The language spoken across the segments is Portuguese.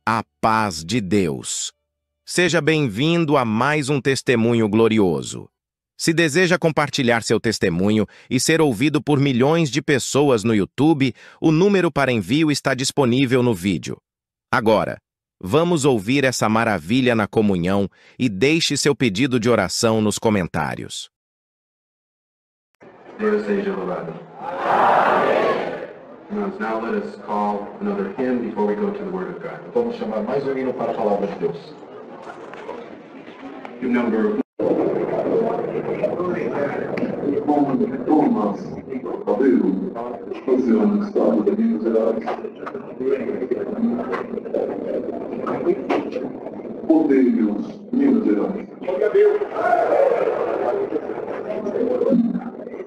A paz de Deus. Seja bem-vindo a mais um testemunho glorioso. Se deseja compartilhar seu testemunho e ser ouvido por milhões de pessoas no YouTube, o número para envio está disponível no vídeo. Agora, vamos ouvir essa maravilha na comunhão e deixe seu pedido de oração nos comentários. Deus seja louvado. Now let us call another hymn before we go to the Word of God. Vamos chamar mais um hino para a palavra de Deus. Hymn number Oh Deus, Minas Gerais.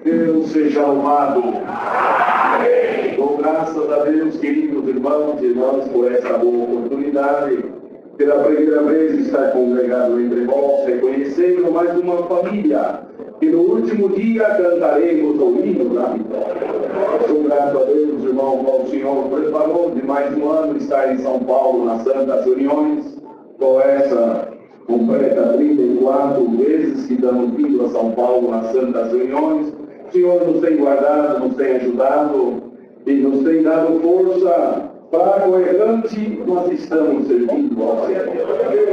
Deus seja louvado. Dou graças a Deus, queridos irmãos e irmãs, por essa boa oportunidade, pela primeira vez estar congregado entre vós, reconhecendo mais uma família, que no último dia cantaremos o hino da vitória. Sou grato a Deus, irmão, qual o Senhor preparou de mais um ano estar em São Paulo, nas Santas Reuniões, com essa completa 34 vezes que estamos vindo a São Paulo nas Santas Reuniões. O Senhor nos tem guardado, nos tem ajudado e nos tem dado força. Fraco, errante, nós estamos servindo ao Senhor.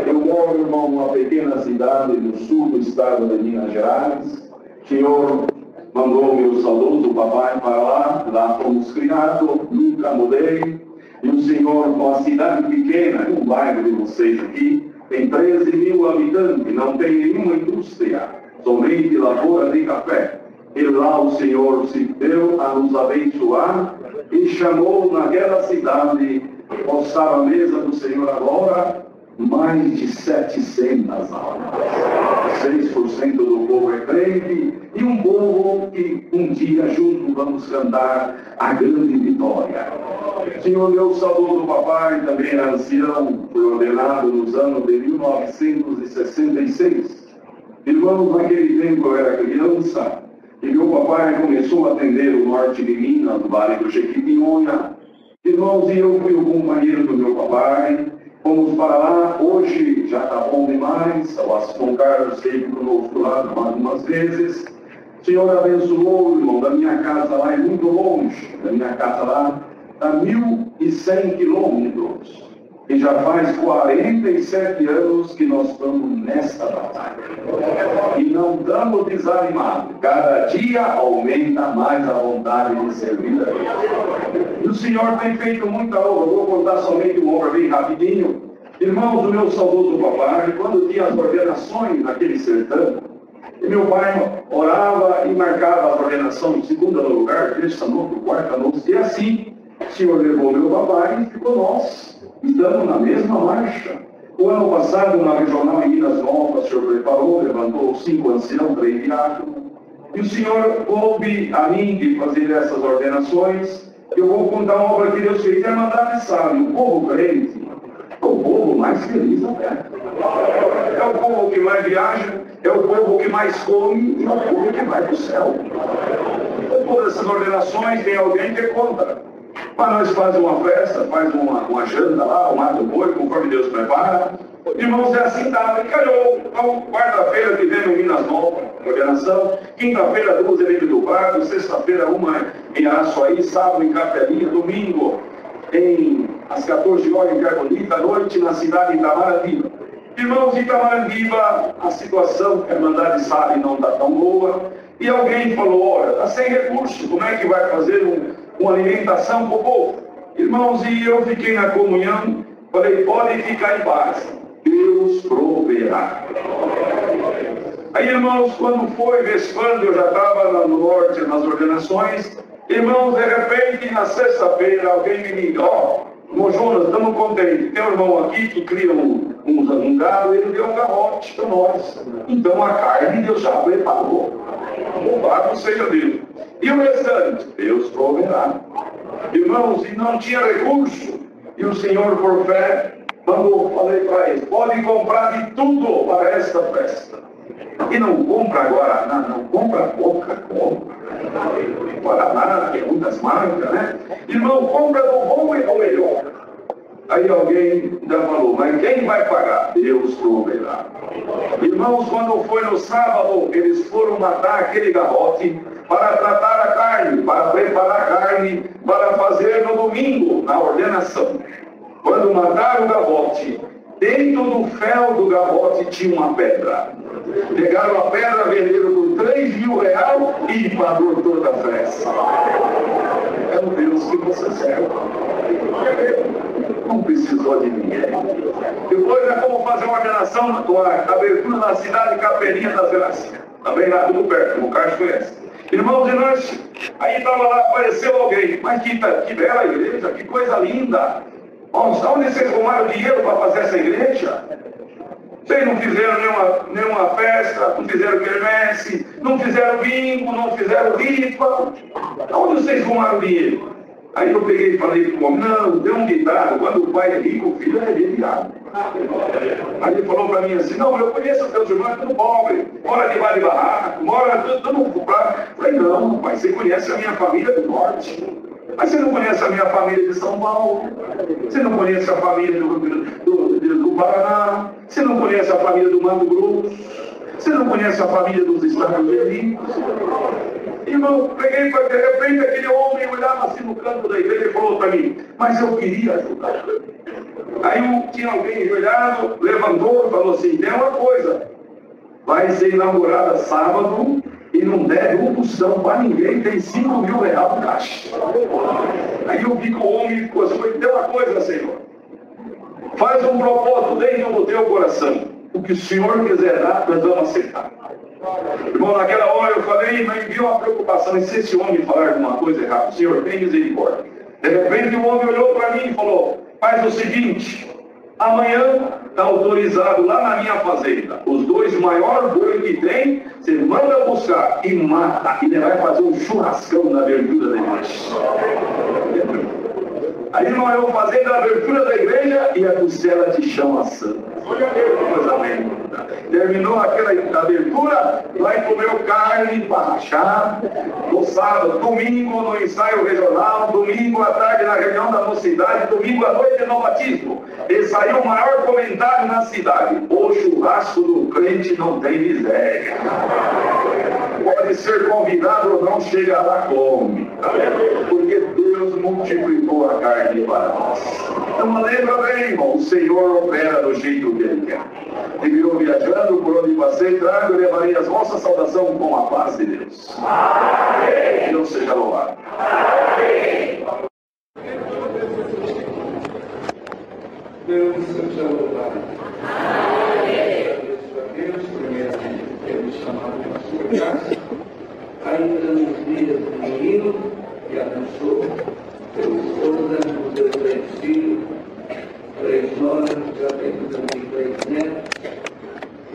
Eu moro, irmão, numa pequena cidade no sul do estado de Minas Gerais. O Senhor mandou meu saudoso papai para lá fomos criados, nunca mudei. E o Senhor, com a cidade pequena, um bairro de vocês aqui, tem 13 mil habitantes, não tem nenhuma indústria, somente lavoura de café. E lá o Senhor se deu a nos abençoar e chamou naquela cidade, postar a mesa do Senhor agora, mais de 700 almas. 6% do povo é crente e um povo que um dia juntos vamos cantar a grande vitória. Senhor, meu saudoso papai, também era ancião, foi ordenado nos anos de 1966. Irmãos, naquele tempo eu era criança, e meu papai começou a atender o norte de Minas, no Vale do Jequitinhonha. Irmãos, e eu fui o companheiro do meu papai, fomos para lá. Hoje já está bom demais, o Aston Carlos esteve conosco lá algumas vezes. O Senhor abençoou, irmão, da minha casa lá é muito longe, da minha casa lá está 1.100 quilômetros. E já faz 47 anos que nós estamos nessa batalha. E não estamos desanimados. Cada dia aumenta mais a vontade de servir a Deus. E o Senhor tem feito muita obra. Vou contar somente uma obra bem rapidinho. Irmãos, o meu saudoso papai, quando tinha as ordenações naquele sertão, e meu pai orava e marcava a ordenação de segunda no lugar, terça noite, quarta noite, e assim o Senhor levou meu papai e ficou nós. Estamos na mesma marcha. O ano passado, na regional em Minas Novas, o Senhor preparou, levantou 5 anciãos, 3 diáconos. E o Senhor coube a mim de fazer essas ordenações. Eu vou contar uma obra que Deus fez. É mandar mensagem. O povo crente é o povo mais feliz da terra. É o povo que mais viaja, é o povo que mais come e é o povo que vai para o céu. Todas essas ordenações tem alguém que conta. Mas nós fazemos uma festa, faz uma janta lá, o mato boi, conforme Deus prepara. Irmãos, é assim, tá, e calhou. Então, quarta-feira tivemos Minas Novas, ordenação. Quinta-feira, 2 eventos do Vale. Sexta-feira, uma em Araçuaí. Sábado, em Capelinha. Domingo, às 14 horas, em Carbonita. À noite, na cidade de Itamaratiba. Irmãos, em Itamaratiba, a situação que a Irmandade sabe não está tão boa. E alguém falou, olha, está sem recurso, como é que vai fazer uma alimentação para o povo? Irmãos, e eu fiquei na comunhão, falei, podem ficar em paz, Deus proverá. Aí, irmãos, quando foi vespando, eu já estava no norte, nas ordenações. Irmãos, de repente, na sexta-feira, alguém me liga, irmão Jonas, estamos contentes, tem um irmão aqui que cria um gado, ele deu um garrote para nós. Então a carne Deus já preparou. Louvado seja Deus. E o restante, Deus proverá. Irmãos, e não tinha recurso, e o Senhor, por fé, falei para eles, podem comprar de tudo para esta festa. E não compra agora, não compra pouca, compra. Guaraná, tem muitas marcas, né? Irmão, compra do bom e do melhor. Aí alguém ainda falou, mas quem vai pagar? Deus proverá. Irmãos, quando foi no sábado, eles foram matar aquele garrote para tratar a carne, para preparar a carne, para fazer no domingo, na ordenação. Quando mataram o garrote, dentro do fel do garrote tinha uma pedra. Pegaram a pedra, venderam por R$3.000 e pagou toda a festa. É o Deus que você serve. Não precisou de ninguém. Depois é como fazer uma ordenação, a abertura na cidade de Capelinha das Graças. Também lá, tudo perto, o Carlos conhece. Irmãos de nós, aí estava lá, apareceu alguém. Mas que bela igreja, que coisa linda. Onde vocês arrumaram dinheiro para fazer essa igreja? Vocês não fizeram nenhuma festa, não fizeram quermesse, não fizeram bingo, não fizeram rifa. Onde vocês arrumaram dinheiro? Aí eu peguei e falei para o homem, não, deu um ditado, quando o pai é rico, o filho é remediado. Aí ele falou para mim assim, não, eu conheço os teus irmãos, tudo pobre, mora debaixo de barraco, mora tudo comprado. Falei, não, pai, você conhece a minha família do norte. Mas você não conhece a minha família de São Paulo, você não conhece a família do Paraná, você não conhece a família do Mato Grosso, você não conhece a família dos Estados Unidos. Irmão, peguei para de repente aquele homem olhava assim no canto da igreja e falou para mim, mas eu queria ajudar. Aí tinha alguém olhado, levantou e falou assim, tem uma coisa, vai ser inaugurada sábado e não deve um tostão para ninguém, tem R$5.000 no caixa. Aí eu vi que o homem ficou assim, tem uma coisa, Senhor, faz um propósito dentro do teu coração, o que o Senhor quiser dar, nós vamos aceitar. Irmão, naquela hora eu falei, mas me viu uma preocupação, e se esse homem falar alguma coisa errada, Senhor, tem misericórdia. De repente o homem olhou para mim e falou, faz o seguinte, amanhã está autorizado lá na minha fazenda, os 2 maiores bois que tem, você manda buscar e mata, e ele vai fazer um churrascão na abertura da igreja. Aí nós vamos fazer a abertura da igreja e a costela te chama santa. Terminou aquela abertura, nós comeu carne para rachar, no sábado, domingo no ensaio regional, domingo à tarde na reunião da mocidade, domingo à noite no batismo. E saiu o maior comentário na cidade, o churrasco do crente não tem miséria. Pode ser convidado ou não, chega lá, come. Porque Deus multiplicou a carne para nós. Então lembra bem, irmão, o Senhor opera do jeito que Ele quer. E virou viajando, por onde passei, trago e levarei as vossas saudações com a paz de Deus. Amém. Deus seja louvado. Amém. Deus seja louvado. Deus, primeiramente, temos chamado a sua graça, ainda nos dias do menino que abençoou, pela esposa, os 2 filhos, 3 noras, já temos também 3 netos,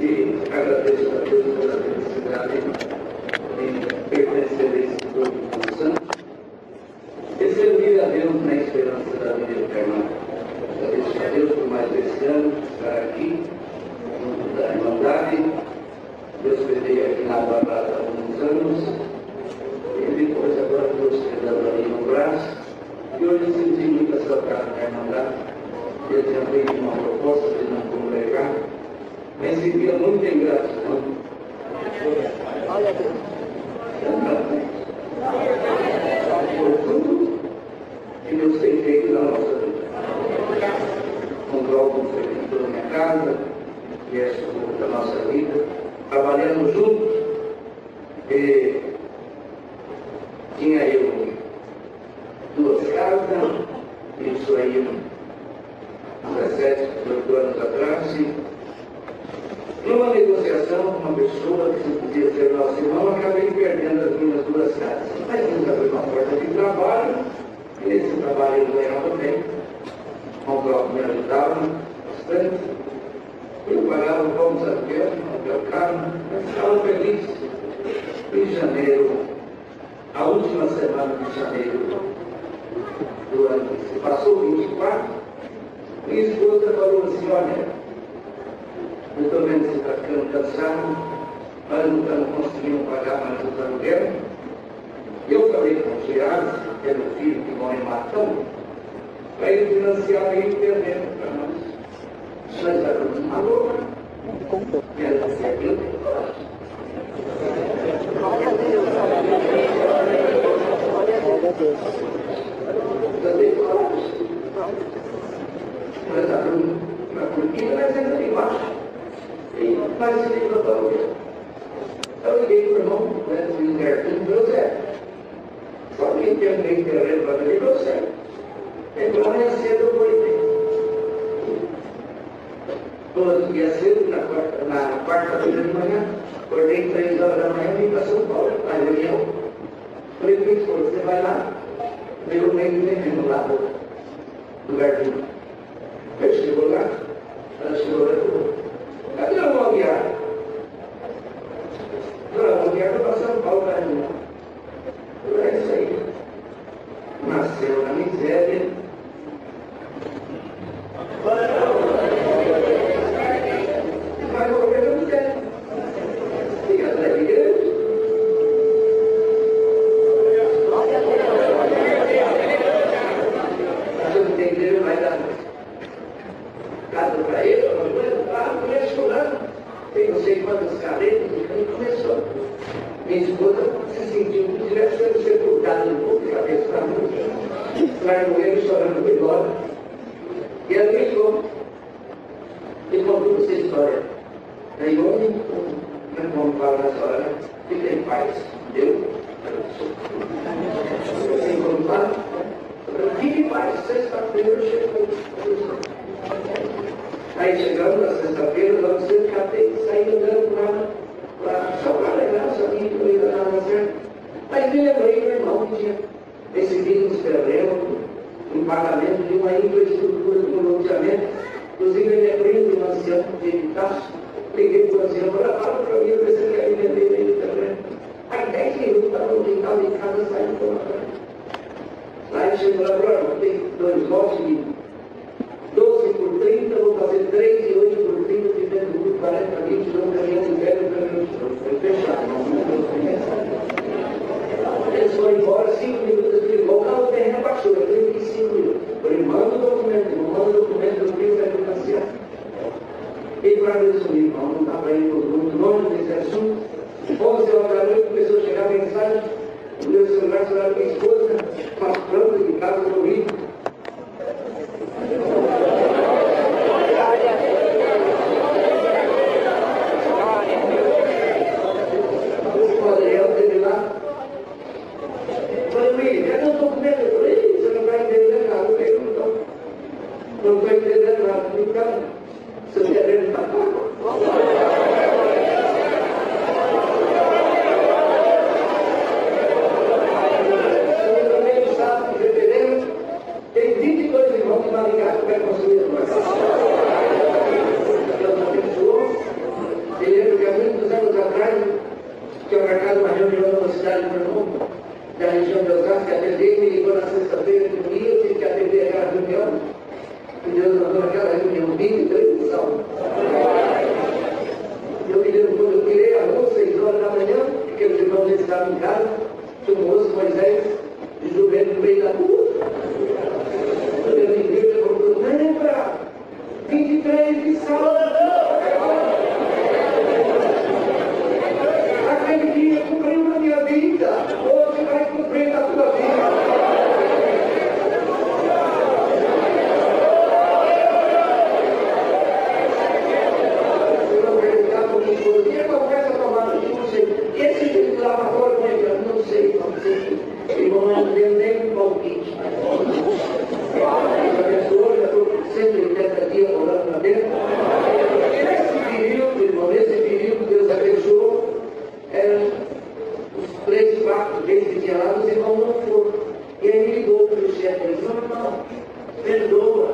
e agradeço a Deus pela felicidade de pertencer a esse corpo dos santos e servir a Deus na esperança da vida eterna. Agradeço a Deus por mais esse ano estar aqui, junto da Irmandade. Eu hospedei aqui na Guarda há alguns anos, e depois agora estou hospedando ali no braço, e hoje senti muita saudade da Irmandade. Eu tinha feito uma proposta de não congregar, mas sentia muita ingratidão. Por tudo que Deus tem feito na nossa vida. Controlo foi feito na minha casa, que é da nossa vida, trabalhando juntos, e tinha eu 2 casas, isso aí 17, 18 anos atrás, e numa negociação com uma pessoa que se podia ser nosso irmão, acabei perdendo as minhas 2 casas. Mas nunca foi uma porta de trabalho, e nesse trabalho eu ganhava bem, o próprio me ajudava bastante. Eu pagava bons aluguel, aluguel caro, mas estava feliz. Em janeiro, a última semana de janeiro do ano que se passou, 24, minha esposa falou assim, olha, eu estou vendo que você está ficando cansado, mas não estamos conseguindo pagar mais os aluguel. Eu falei com o Gerardo, que é meu filho que mora em Matão, para ele financiar o terreno para nós. Nós éramos uma louca. Era assim, aquilo tem coragem. Também coragem. Nós estávamos na cortina, mas ainda ali embaixo. E nós se levantamos. Eu liguei para o irmão, o Humberto, deu certo. Só que tinha um meio terreno para ele, deu certo. Então amanhã cedo eu vou ir. Todo dia cedo, na quarta-feira de manhã, acordei 3 horas da manhã e vim para São Paulo, na reunião. Falei para ele, você vai lá, ver o meio terreno lá do jardim. Ele chegou lá, ela chegou lá e falou, cadê o Malguiar? O Malguiar foi para São Paulo para a reunião. É isso aí. Nasceu na miséria. Vai morrer na miséria. Fica atrás da igreja. Se não tem igreja, vai dar casa para ele, a mulher chorando. Tem não sei quantas caretas, e começou. Minha esposa se sentiu que tivesse sendo sepultada no corpo de cabeça para mim. Largou ele chorando por embora. E ela ligou. E contou essa história. Aí hoje, não vamos falar nessa hora, né? Fica em paz. Deus. Assim como fala. Fique em paz. Sexta-feira eu chego. Aí chegamos na sexta-feira, logo cedo, catei e saí andando só para lembrar, só que eu ainda estava certo. Aí me lembrei do irmão que tinha recebido uns terrenos em pagamento de uma infraestrutura de um loteamento. Inclusive, ele é primo de um ancião de Itaço. Liguei para o ancião e falei, fala para mim, ver se ele quer vender meio terreno. Aí 10 minutos estava no quintal de casa saindo pela frente. Aí chegou lá, falou, tem 2 lotes de 12 por 30, vou fazer 3 e 8 por 30, ficando por 40, 20, não caminhão de velho, um caminhão de novo. Foi fechado, eles foram embora, 5 minutos, ele ligou, o terreno baixou, eu falei, 25 minutos. Eu falei, manda o documento, eu tenho que financiar. E para resumir, irmão, não dá para ir muito longe desse assunto. 11 horas da noite começou a chegar a mensagem, o meu celular para minha esposa, uma planta de casa no Rio. O Adriel teve lá. Eu falei, William, cadê o documento? Eu falei, você não vai entender nada. Eu não estou entendendo nada. Então, seu terreno está pago. Eu também no sábado de fevereiro, tem 22 irmãos que vão ligar que vai construir a nossa casa. Deus abençoou. Eu lembro que há muitos anos atrás, tinha marcado uma reunião numa cidade do meu irmão, da região de Osasco, que atendeu, me ligou na sexta-feira que não ia, eu tive que atender aquela reunião. E Deus mandou aquela reunião, 23 de salmo. Eu me lembro quando eu tirei a rua, 6 horas da manhã, aqueles irmãos estavam em casa, tinha um moço, Moisés, de jumento no meio da rua. Eu me lembro, ele falou, lembra, 23 de salmo. Aquele dia cumpriu na minha vida, hoje vai cumprir na tua vida. Eu não acreditava com minha esposa, e a conversa tomada, não sei. E esse jeito lá para fora, não sei. Irmão, não deu nem um palpite. Deus abençoou, já estou 180 dias morando lá dentro. Nesse período, Deus abençoou. Os 3, 4 vezes que tinha lá, os irmãos não foram. E aí me ligou para o chefe e disse, irmão, perdoa,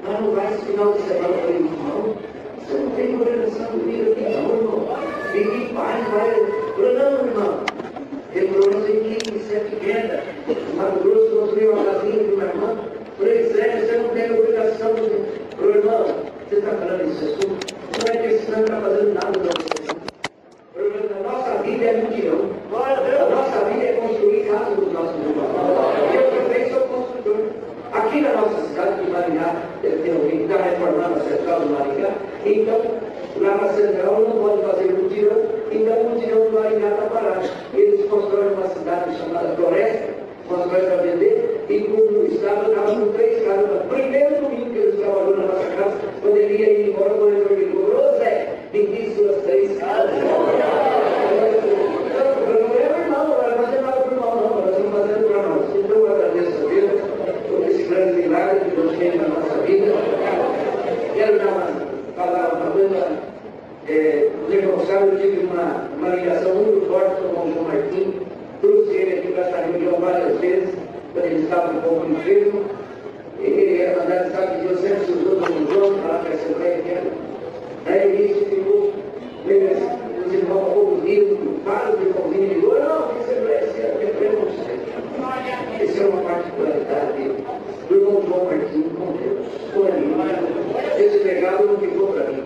mas não vai esse final de semana. Eu falei, irmão, você não tem coordenação do vida aqui não, irmão. Fique em paz, vai. Eu falei, não, irmão. Ele falou, nós temos 7 queda. Mato Grosso construiu uma casinha de uma irmã. Eu falei, sério, você não tem obrigação. Eu falei, irmão, você está falando isso assunto? Não é que esse não está fazendo nada para você. A nossa vida é mutirão. A nossa vida é construir casa dos nossos irmãos. Eu também sou construtor. Aqui na nossa cidade, está reformando a central do Maringá, então lá na central não pode fazer mutirão, então o mutirão do Maringá está parado. Eles constroem uma cidade chamada Floresta, constroem para vender, e o Estado estava com 3 casas. No primeiro domingo que eles trabalharam na nossa casa, quando ele ia ir embora, o corretor me ligou: ô Zé, me diz suas 3 casas. Não é irmão, não vai fazer nada para o irmão, não, nós estamos fazendo para nós. Então eu agradeço a Deus por esse grande milagre que Deus fez na nossa vida. Quero já falar uma coisa. Os irmãos sabem, eu tive uma ligação muito forte com o João Martim. Trouxe ele aqui para essa reunião várias vezes, quando ele estava um pouco enfermo. E a verdade sabe que Deus sempre se usou como João para que a Assembleia quer. Aí isso ficou meio assim, os irmãos um pouco unidos, vários irmãozinhos me ligou: não, que Assembleia é preconceito. Essa é uma particularidade do irmão João Martim com Deus. Foi ali. Esse legado não ficou para mim.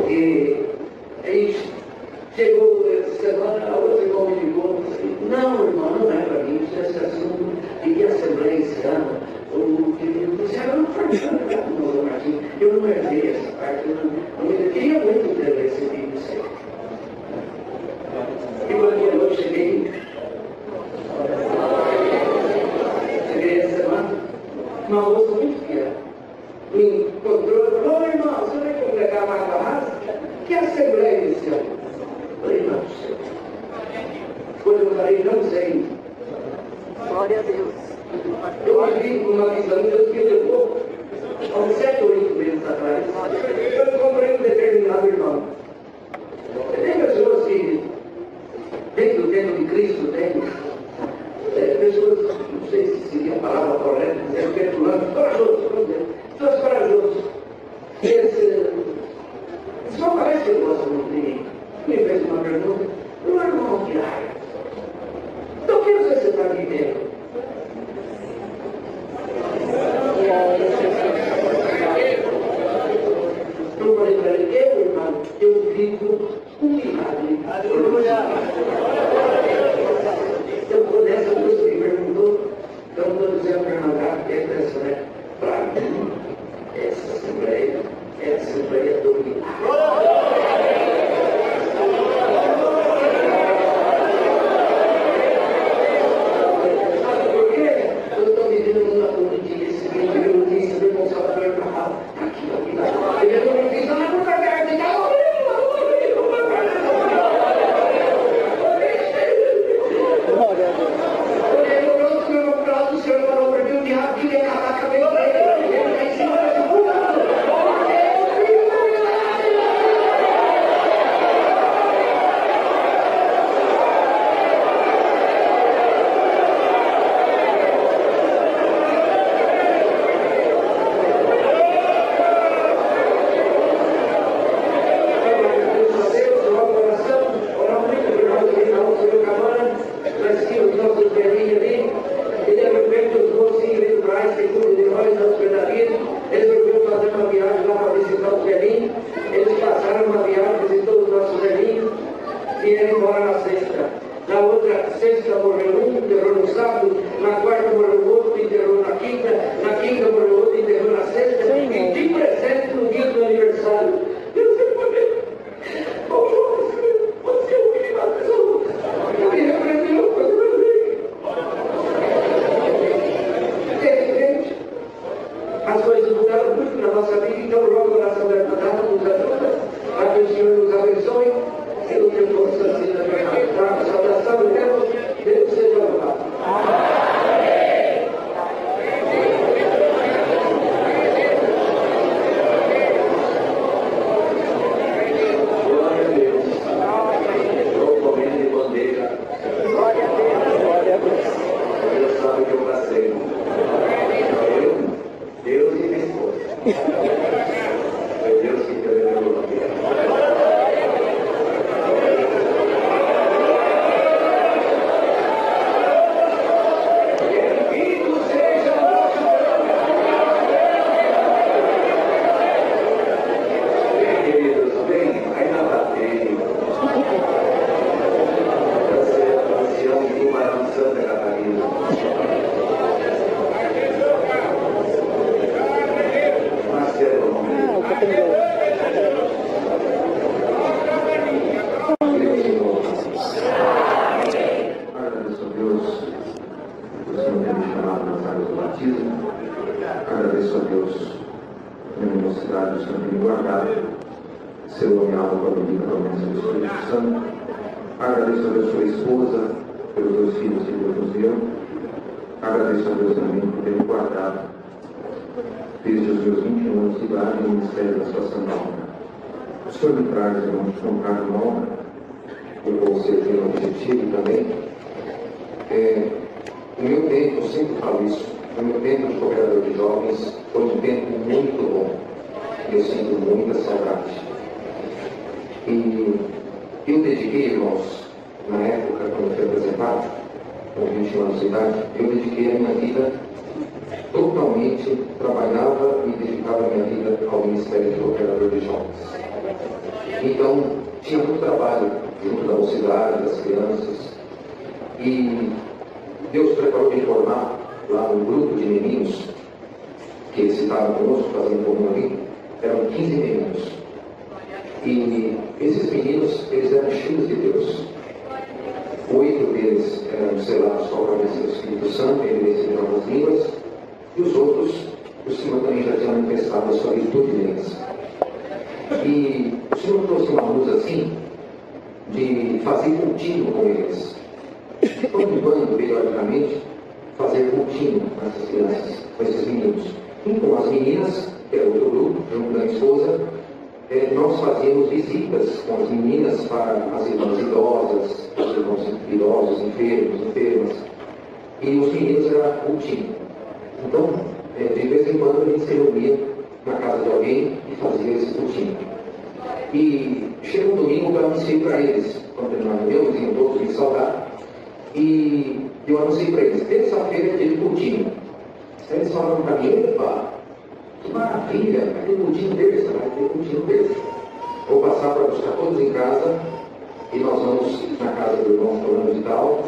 E aí chegou essa semana, a outra irmã me ligou e disse: não, irmão, não é para mim, isso é esse assunto. E a Assembleia esse ano, o querido disse: eu não faz nada com o João Martim, eu não herdei essa parte, eu queria muito ter recebido isso aí. E quando eu cheguei essa semana, uma moça muito fiel me encontrou e falou: ô irmão, você vai congregar a Marca Raça? Que Assembleia esse ano? Eu falei: não sei. Quando eu falei: não sei. Glória a Deus. Eu vivi uma visão que Deus me levou há uns 7 ou 8 meses atrás. Eu comprei um determinado irmão. Tem pessoas que, dentro do tempo de Cristo, tem pessoas, não sei se seria a palavra correta, petulantes, corajosos, vamos dizer, pessoas corajosas. Eles só parece que eu gosto muito de mim. Me fez uma pergunta: não é irmão que área? Então o que você está vivendo? Eu falei para ele: eu, irmão, eu vivo um milagre. Eu vou nessa coisa que perguntou, então eu estou dizendo para mandar, que é essa, né? Para mim, essa Assembleia é a Assembleia do milagre. Sabe por quê? Eu estou vivendo uma dia seguinte, eu disse do irmão Salvador para cá, aqui, aqui. Ele não me disse: não é por causa da felicidade do Senhor tem me guardado, ser nomeado com a bendita promessa do Espírito Santo. Agradeço a Deus sua esposa, pelos 2 filhos que Deus nos deu. Agradeço a Deus também por ter me guardado desde os meus 21 anos de idade no ministério da sua santa obra. O Senhor me traz, irmãos, com uma obra, eu vou ser o objetivo também. No meu tempo, eu sempre falo isso, no meu tempo de cooperador de jovens, foi um tempo muito bom. Eu sinto muita saudade. E eu dediquei, irmãos, na época, quando eu fui apresentado, com 21 anos de idade, eu dediquei a minha vida totalmente, trabalhava e dedicava a minha vida ao Ministério de Cooperador de Jovens. Então, tinha muito trabalho junto da mocidade, das crianças, e Deus preparou me formar lá um grupo de meninos, que eles estavam conosco, fazendo comum ali, eram 15 meninos. E esses meninos, eles eram cheios de Deus. 8 deles eram selados com a promessa do Espírito Santo, eles receberam as línguas, e os outros, o Senhor também já tinha manifestado a sua virtude neles. E o Senhor trouxe uma luz assim, de fazer cultinho com eles. Quando, periodicamente, fazer cultinho com essas crianças, com esses meninos. E com as meninas, que era outro grupo, junto da minha esposa, nós fazíamos visitas com as meninas para as irmãs idosas, os irmãos idosos, enfermos, enfermas. E os meninos era cultinho. Então, de vez em quando a gente se reunia na casa de alguém e fazia esse cultinho. E chegou um domingo que eu anunciei para eles, quando terminou a reunião, tinham todos me saudar, e eu anunciei para eles, terça-feira é dia de cultinho. Aí eles falaram para mim, epa, que maravilha, vai ter cultinho terça, vai ter cultinho terça. Vou passar para buscar todos em casa, e nós vamos na casa do irmão fulano e tal,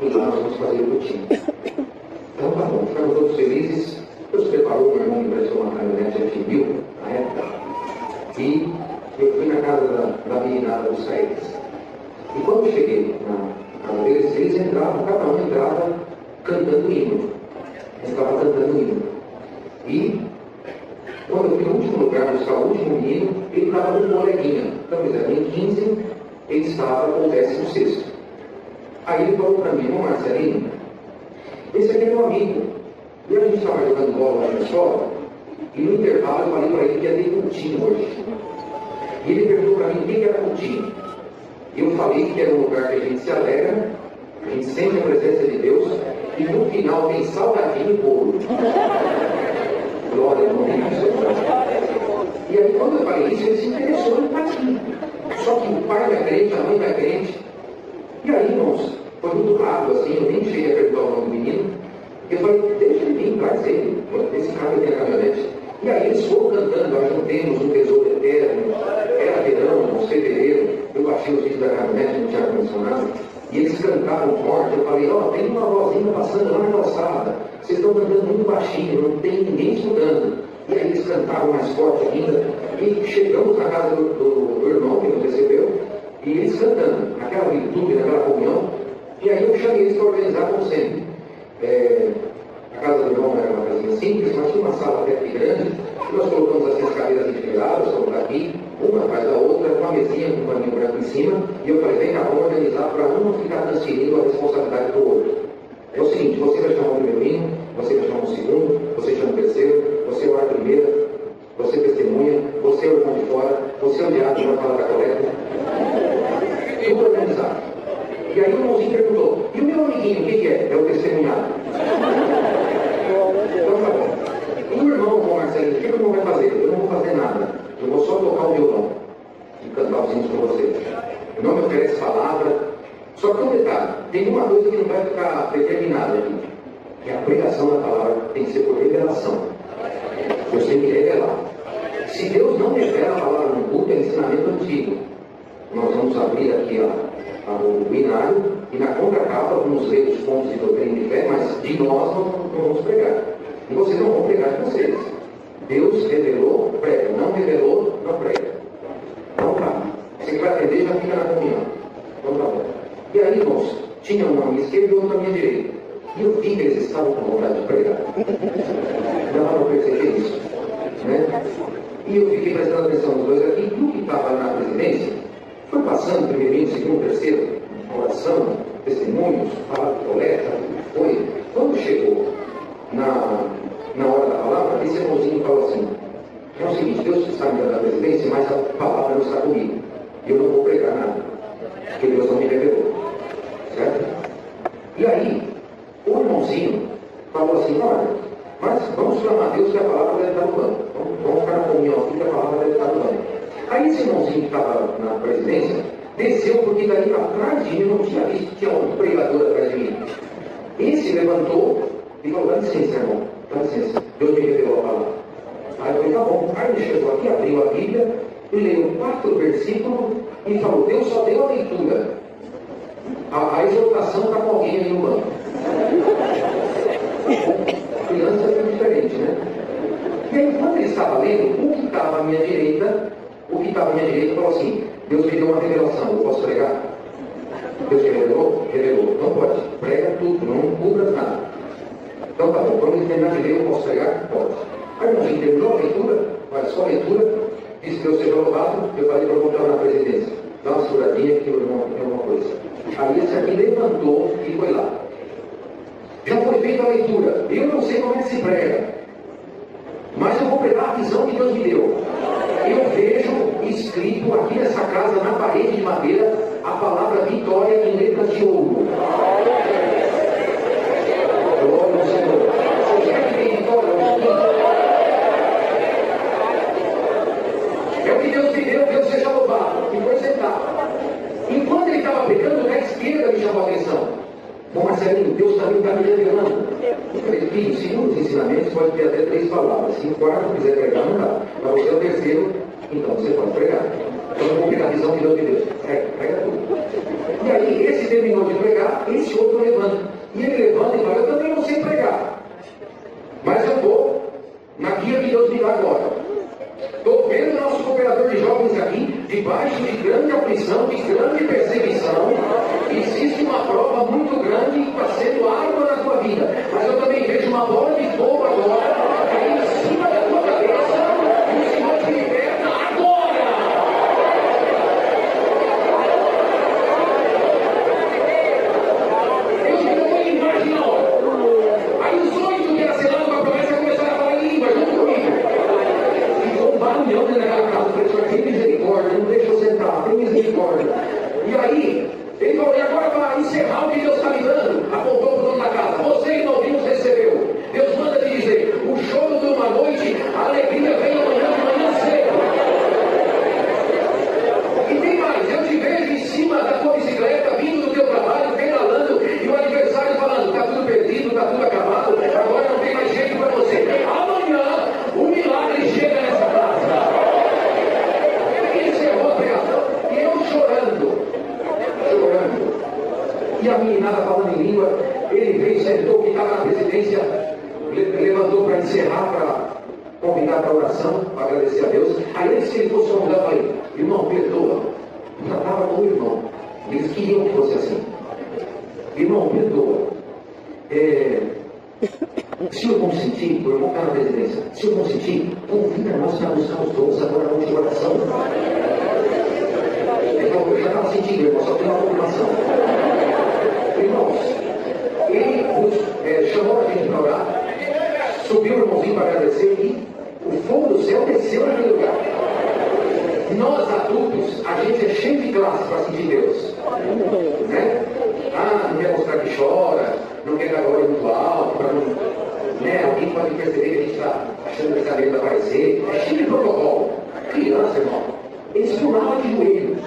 e lá nós vamos fazer o cultinho. Então tá bom, ficamos todos felizes. Deus preparou, meu irmão me emprestou uma caminhonete F1000 na época, e eu fui na casa da meninada dos caídos. E quando eu cheguei na casa deles, eles entravam, cada um entrava cantando hino. Estava cantando hino. E quando eu fui no último lugar, buscar o último hino, ele estava com um coleguinha. Então, em 15, ele estava com o 16º. Aí ele falou para mim, irmão Marcelino, esse aqui é meu amigo. E a gente estava jogando bola lá na escola, e no intervalo eu falei para ele que ia ter cultinho hoje. E ele perguntou para mim o que era cultinho. E eu falei que era um lugar que a gente se alegra, a gente sente a presença de Deus, e no final tem salgadinho e bolo. Glória a Deus. E aí quando eu falei isso, ele se interessou em partir. Só que o pai não é crente, a mãe não é crente. E aí, irmãos, foi muito rápido assim, eu nem cheguei a perguntar o nome do menino. Eu falei, deixa ele vir, traz ele. Esse cara tem a caminhonete. E aí eles foram cantando, nós não temos um tesouro eterno. Era verão, no fevereiro, eu baixei os vídeos da caminhonete, não tinha ar-condicionado. E eles cantavam forte, eu falei, tem uma vozinha passando lá na calçada. Vocês estão cantando muito baixinho, não tem ninguém escutando. E aí eles cantavam mais forte ainda. E chegamos na casa do irmão que nos recebeu, e eles cantando, naquela virtude, naquela comunhão. E aí eu chamei eles para organizar como sempre. A casa do irmão era uma casinha simples, mas tinha uma sala até que grande, e nós colocamos assim as cadeiras enfileiradas, como aqui, uma atrás da outra, uma mesinha com um paninho branco em cima, e eu falei, vem cá, vamos organizar para um não ficar transferindo a responsabilidade para o outro. É o seguinte, você vai chamar o primeiro hino, você vai chamar o segundo, você chama o terceiro, você ora a primeira, você testemunha, você é o irmão de fora, você é o diácono que vai falar da coleta. Tudo organizado. E aí o irmãozinho perguntou, e o meu amiguinho, o que é? É o testemunhado. Então tá bom. E o irmão Marcelino, o que o irmão vai fazer? Eu não vou fazer nada. Eu vou só tocar o violão e cantar os hinos com vocês. O irmão me oferece palavra. Só que um detalhe, tem uma coisa que não vai ficar determinada aqui, que a pregação da palavra tem que ser por revelação. Deus tem que revelar. Se Deus não revela a palavra no culto, é ensinamento antigo. Nós vamos abrir aqui o binário e na contracapa vamos ler os pontos de doutrina de fé, mas de nós não vamos pregar. E vocês não vão pregar de vocês. Deus revelou, prega. Não revelou, não prega. Então tá. Você que vai atender já fica na comunhão. Então tá bom. E aí, irmãos, tinha um à minha esquerda e outro à minha direita. E eu vi que eles estavam com vontade de pregar. Dava para perceber isso. Né? E eu fiquei prestando atenção nos dois aqui, e o que estava na presidência foi passando, primeirinho, segundo, terceiro, oração, testemunhos, palavra de coleta, foi. Quando chegou na hora da palavra, esse irmãozinho falou assim: é o seguinte, Deus está me dando a presidência, mas a palavra não está comigo. E eu não vou pregar nada, porque Deus não me revelou. Certo? E aí, o irmãozinho falou assim: olha, mas vamos clamar a Deus que a palavra deve estar no banco. Vamos ficar na comunhão aqui que a palavra deve estar no banco. Aí esse irmãozinho que estava na presidência desceu, porque daí atrás de mim eu não tinha visto que tinha um pregador atrás de mim. Esse levantou e falou: dá licença, irmão, dá licença, Deus me revelou a palavra. Aí eu falei: tá bom. Aí ele chegou aqui, abriu a Bíblia, e leu 4 versículos e falou: Deus só deu a leitura. A exortação está com alguém aí no banco. A criança é diferente, né? E aí, quando ele estava lendo, o que estava à minha direita falou assim: Deus me deu uma revelação, eu posso pregar? Deus te revelou? Revelou. Não pode. Prega tudo, não cubra nada. Então tá bom, quando ele terminar de ler, eu posso pregar? Pode. Aí a gente terminou a leitura, mas só a leitura, disse que Deus seja louvado, eu falei para eu voltar na presidência. Dá uma seguradinha que eu não tenho uma coisa. Aí esse aqui levantou e foi lá. Já foi feita a leitura. Eu não sei como é que se prega, mas eu vou pregar a visão que Deus me deu. Eu vejo escrito aqui nessa casa, na parede de madeira, a palavra vitória em letras de ouro. Glória ao Senhor. Você quer que tem vitória? É o que Deus me deu, Deus seja louvado. E foi sentar. Enquanto ele estava pregando, na esquerda me chamou a atenção. Bom, Marcelinho, Deus também está me revelando. Eu falei: filho, segundo os ensinamentos, pode ter até 3 palavras. Se o quarto quiser pregar, não dá. Mas você é o terceiro, então você pode pregar. Então eu vou pegar a visão que Deus me deu. Prega tudo. E aí, esse terminou de pregar, esse outro levanta. E ele levanta e fala: eu também não sei pregar, mas eu vou na guia que Deus me dá agora. Estou vendo o nosso cooperador de jovens aqui, debaixo de grande aflição, de grande perseguição. Existe uma prova muito grande que está sendo árdua na tua vida. Mas eu também vejo uma bola de fogo agora, aí em cima da tua cabeça, e o Senhor te liberta agora. Eu vou imaginar. Aí os 8 que era selado com a promessa começaram a falar em língua junto comigo. Ficou um barulhão dentro daquela casa. Eu falei: Senhor, tem misericórdia, não deixa eu sentar, tem misericórdia. E aí, ele falou: e agora para encerrar o que Deus está me dando, apontou para o dono da casa: você que não nos recebeu, Deus manda te dizer, o choro de uma noite, a alegria vem amanhã de manhã cedo. E tem mais, eu te vejo em cima da tua bicicleta, vindo do teu trabalho, pedalando, e o adversário falando: está tudo perdido, está tudo acabado, agora não tem mais jeito para você. Amanhã o milagre chega nessa casa. Ele encerrou a pregação e eu chorando. E a meninada falando em língua, ele veio, sentou, que estava na presidência, levantou para encerrar, para convidar para a oração, para agradecer a Deus. Aí antes que ele fosse convidar, eu falei: irmão, perdoa. Eu tratava com o irmão. Eles queriam que fosse assim. Irmão, perdoa. Se eu consentir, o irmão está na presidência, se eu consentir, convida nós para buscar os dons agora na última oração. Então, eu já estava sentindo, irmão, só tem uma confirmação. Irmãos, ele nos chamou a gente para orar, subiu o irmãozinho para agradecer e o fogo do céu desceu naquele lugar. Nós adultos, a gente é cheio de classe para sentir Deus. Né? Ah, não quer mostrar que chora, não quer dar glória muito alto, para não. Né? Alguém pode perceber que a gente está achando que essa vez vai aparecer. É cheio de protocolo. Criança, irmão, eles pulavam de joelho.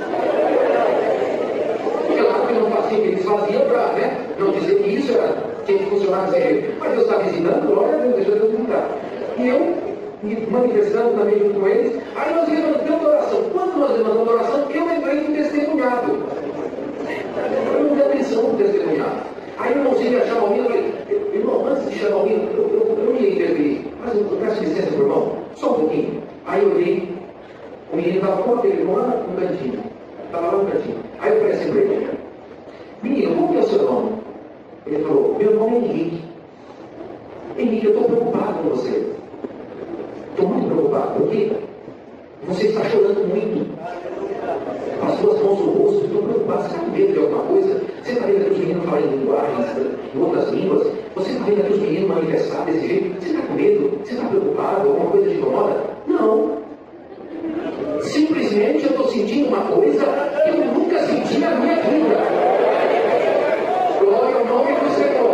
Claro que não faziam o que eles faziam para, né, não dizer que isso tinha que funcionar desse jeito. Mas Deus está visitando, glória a Deus, deixa Deus visitar. E eu me manifestando também junto com eles. Aí nós levantamos a oração. Quando nós levantamos a oração, eu lembrei do testemunhado. Eu não dei atenção no testemunhado. Aí o irmãozinho ia chamar alguém, eu falei: irmão, antes de chamar alguém, eu não ia intervir. Mas eu peço licença para o irmão, só um pouquinho. Aí eu olhei, o menino estava com aquele irmão lá no cantinho. Estava lá no cantinho. Aí eu falei assim para ele: menino, qual que é o seu nome? Ele falou: meu nome é Henrique. Henrique, eu estou preocupado com você. Estou muito preocupado. Por quê? Você está chorando muito. As suas mãos no rosto, estão preocupadas. Você está com medo de alguma coisa? Você está vendo que os meninos falam em linguagens, em outras línguas? Você está vendo que os meninos manifestar desse jeito? Você está com medo? Você está preocupado? Alguma coisa te incomoda? Não. Simplesmente eu estou sentindo uma coisa que eu nunca senti na minha vida. Glória ao nome do Senhor.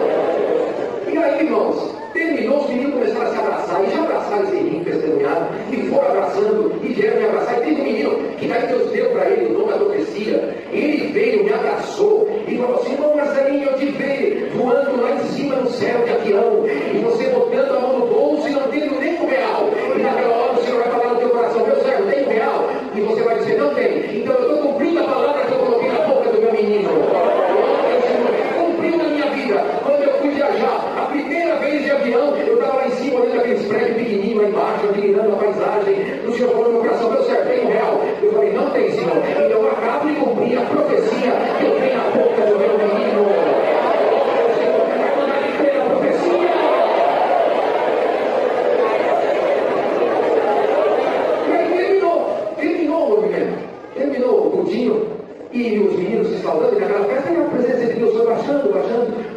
E aí, irmãos, terminou, os meninos começaram a se abraçar, e já abraçaram esse menino testemunhado, e foram abraçando, e vieram me abraçar. E teve um menino que daí Deus deu para ele o dom da profecia, e ele veio, me abraçou, e falou assim: irmão Marcelinho, eu te vi voando lá em cima no céu de avião, e você botando a mão no bolso e não tendo nem R$1. E naquela hora o Senhor vai falar no teu coração: meu servo, tem R$1? E você vai dizer: não tem. Então eu estou cumprindo a palavra que eu coloquei na boca do meu menino. Cumpriu na minha vida. Quando eu fui viajar, a primeira vez de avião, eu estava lá em cima, olhando aqueles prédios pequenininhos lá embaixo, admirando a paisagem. O Senhor falou no meu coração: meu servo, tem R$1? Eu falei: não tem, Senhor. Então eu acabo de cumprir a profecia que eu tenho na boca do meu menino. A profecia. E aí terminou o movimento. Terminou o cultinho. E os meninos se saudando, e naquela festa, a presença de Deus foi baixando,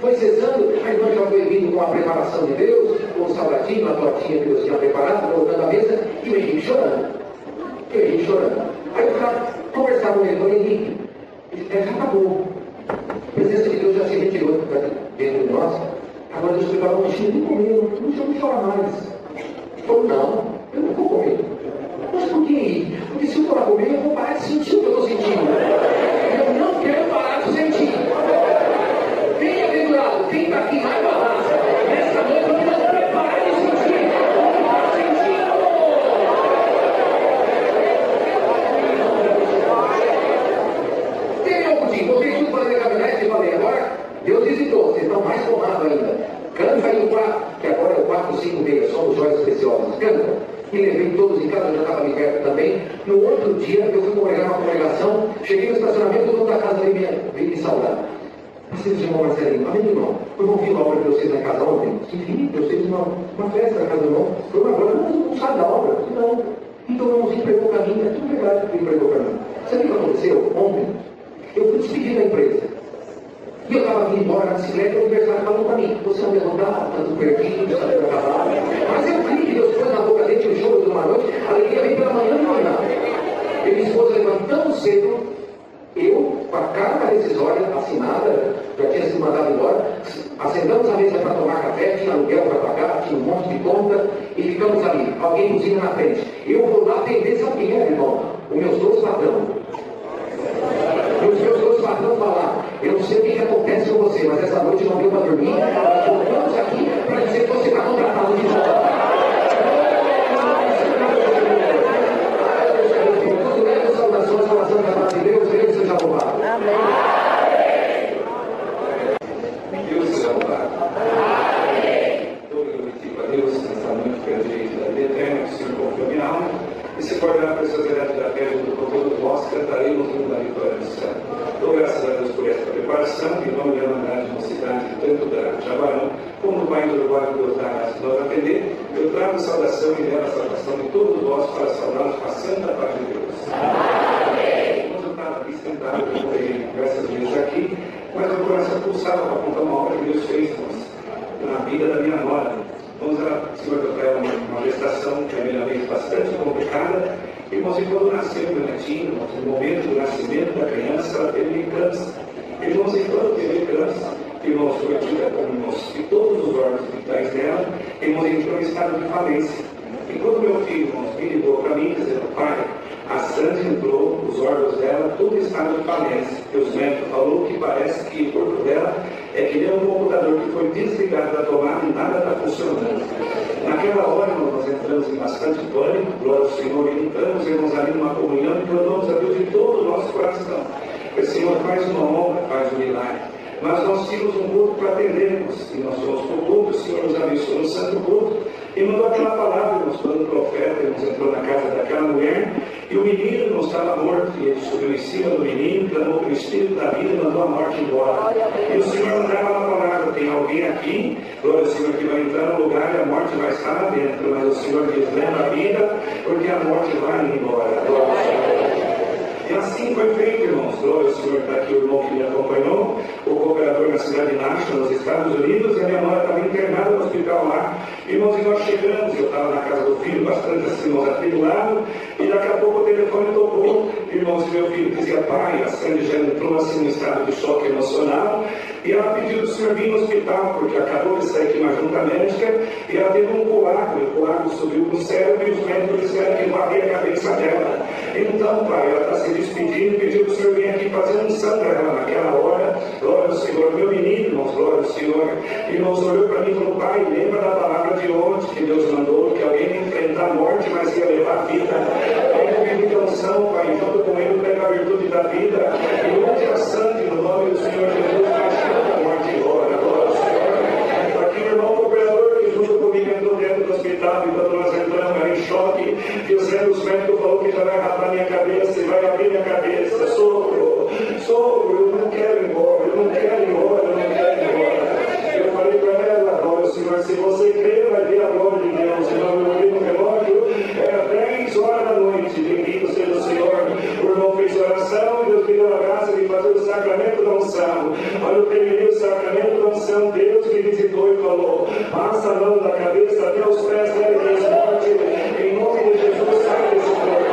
foi cessando. A irmã já foi vindo com a preparação de Deus, com o salgadinho, a tortinha que Deus tinha preparado, colocando a mesa, e o Henrique chorando. Aí eu já conversava com ele: falei: Henrique, já acabou. A presença de Deus já se retirou dentro de nós. Agora Deus preparou um lanchinho de comer, não deixa eu chorar mais. Ele falou: não, eu não vou comer. Mas por que? Porque se eu for lá comer, eu vou parar de sentir o que eu estou sentindo. Eu não quero parar de sentir. Bem-aventurado, quem está aqui mais barato. Nessa noite eu não quero parar de sentir. Terminou o dia, botei tudo para a caminhonete e falei: agora Deus visitou, vocês estão mais tomados ainda. Canta aí o quarto, que agora é o 456, somos joias preciosas. Canta. E levei todos em casa, eu já estava ali perto também. No outro dia, eu fui congregar uma congregação, cheguei no estacionamento, o dono da casa veio me saudar. Passei do irmão Marcelinho: amém, irmão, eu não vi uma obra de vocês na casa ontem. Sim, eu fiz uma festa na casa do irmão. Foi uma obra, não sabe da obra? Não. Então o irmãozinho pregou para mim, é tudo verdade que ele pregou para mim. Sabe o que aconteceu ontem? Eu fui despedir da empresa. E eu estava vindo embora na bicicleta, e o aniversário falou para mim: você não levantar, está tudo perdido, está tudo acabado. Mas eu vi que Deus pôs na boca dele o choro de uma noite, a alegria vem pela manhã de manhã. E minha esposa levantando cedo, eu, com a carta rescisória assinada, já tinha sido mandado embora, acendamos a mesa para tomar café, tinha aluguel para pagar, tinha um monte de conta, e ficamos ali, alguém cozinha na frente. Eu vou lá atender, sabe quem é, irmão? Os meus dois patrões. E os meus dois patrões falar: eu não sei o que acontece com você, mas essa noite não deu para dormir, nós voltamos aqui para dizer que você está contratado de volta. Tudo leva saudações, saudação da paz de Deus, Deus seja louvado. Amém. Deus seja louvado. Todo glorifico a Deus nessa noite pela direita da vida eterna, que o Senhor confia minha alma. E se acordar com essas verdades da fé junto com todos nós, cantaremos o da vitória do céu. Dou graças a Deus por essa preparação, em nome da Irmandade de Mocidade, tanto da Jabarão, como do Pai do Uruguai, que Deus dará a nós atender. Eu trago saudação e levo a saudação de todos vós para saudá-los com a santa paz de Deus. Amém. Quando eu estava aqui sentado, eu falei diversas vezes aqui, mas o coração pulsava para contar uma obra que Deus fez na vida da minha nora. Vamos a Senhor para ela uma gestação, primeiramente, bastante complicada. Irmãos, e quando nasceu o netinho, no momento do nascimento da criança, ela teve câncer. Irmãos, e quando teve câncer, irmãos, foi tida como irmãos, e todos os órgãos vitais dela, irmãos, entrou em estado de falência. E quando meu filho, irmãos, me ligou para mim, dizendo: pai, a Sandy entrou, os órgãos dela, tudo em estado de falência. E os médicos falaram que parece que o corpo dela é que nem um computador que foi desligado da tomada e nada está funcionando. Naquela hora, nós entramos em bastante pânico, glória ao Senhor, e entramos, irmãos, ali numa comunhão e clamamos a Deus de todo o nosso coração. O Senhor faz uma honra, faz um milagre. Mas nós tínhamos um culto para atendermos, e nós fomos para o culto, o Senhor nos abençoou no santo culto, e mandou aquela palavra, irmãos, quando o profeta, irmãos, entrou na casa daquela mulher, e o menino, irmãos, estava morto, e ele subiu em cima do menino, clamou pelo Espírito da vida e mandou a morte embora. E o Senhor não dava uma palavra, tem alguém aqui, glória ao Senhor, que vai entrar no lugar e a morte vai estar lá dentro, mas o Senhor diz, leva a vida, porque a morte vai embora. Glória ao Senhor. E assim foi feito, irmãos. Glória ao Senhor, está aqui o irmão que me acompanhou, o cooperador na cidade de Nashville, nos Estados Unidos, e a minha mãe estava internada no hospital lá. Irmãos, e nós chegamos, eu estava na casa do filho, bastante assim, irmãos, atribulado, e daqui a pouco o telefone tocou. Irmãos, e meu filho dizia, pai, a Sandy já entrou assim no estado de choque emocional, e ela pediu para o senhor vir no hospital, porque acabou de sair aqui uma junta médica, e ela teve um coágulo, o coágulo subiu para o cérebro, e os médicos disseram que varria a cabeça dela. Então, pai, ela está se despedindo, pediu para o senhor vir aqui fazer um sangue para ela naquela hora. Glória ao Senhor, meu menino, irmãos, glória ao Senhor. Irmãos, olhou para mim e falou, pai, lembra da palavra de ontem que Deus mandou, que alguém ia enfrentar a morte, mas ia levar a vida. Aí eu pedi unção, pai, junto com ele, pega a virtude da vida. E hoje a Sandy, no nome do Senhor Jesus, vai chegar a morte embora. Glória ao Senhor. Aqui o irmão cooperador, que junto comigo entrou dentro do hospital, e quando nós entramos, era em choque, dizendo, os médicos falou que já vai rapar minha cabeça e vai abrir minha cabeça. Sogro, eu não quero ir embora, eu não quero ir embora, eu não quero ir embora. Eu falei para ela, glória ao Senhor, se você crer, vai ver a glória de Deus. Então eu olhei no relógio, era 10 horas da noite, bendito seja o Senhor. O irmão fez oração e Deus me deu a graça de fazer o sacramento da unção. Quando eu terminei o sacramento da unção, Deus me visitou e falou, passa a mão da cabeça até os pés da igreja morte, em nome de Jesus, sai desse corpo.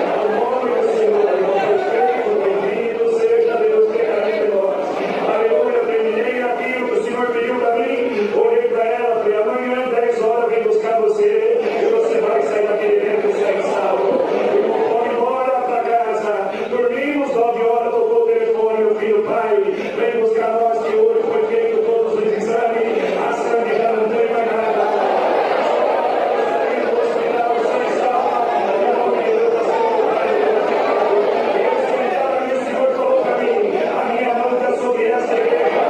Ao nome do Senhor, irmão perfeito, bendito seja Deus que é de nós. Aleluia, terminei aquilo que o Senhor pediu para mim, olhei para ela, falei, amanhã, 10 horas, vem buscar você, e você vai sair daquele evento sem salvo. Irmão, pode embora para casa. Dormimos, 9 horas, tocou o telefone, meu filho, pai, vem buscar nós, que hoje foi feito todos os exames, a sangue já não tem mais nada. No hospital sem salvo, e o Senhor falou para mim, a minha mão está sobre essa igreja.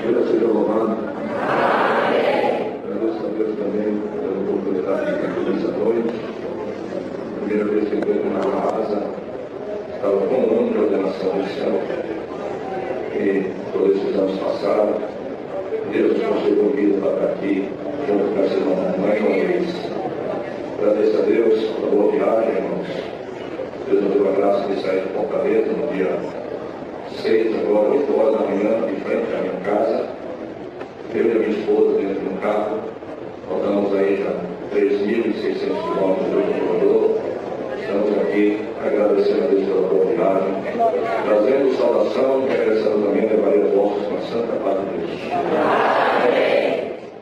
Deus seja louvado. Agradeço a Deus também pela oportunidade de estar aqui nessa noite. Primeira vez que eu venho na casa, estava com um ano de ordenação do céu. E todos esses anos passaram, Deus nos concedeu vida para estar aqui, junto com essa irmã mais uma vez. Agradeço a Deus pela boa viagem, irmãos. Deus nos deu a graça de sair de Fortaleza no dia 6, agora 8 horas da manhã, de frente à minha casa. Eu e a minha esposa dentro de um carro. Faltamos aí já 3.600 quilômetros do Equador. Estamos aqui agradecendo a Deus pela boa viagem, trazendo salvação e regressando também a levar os vossos com a santa paz de Deus.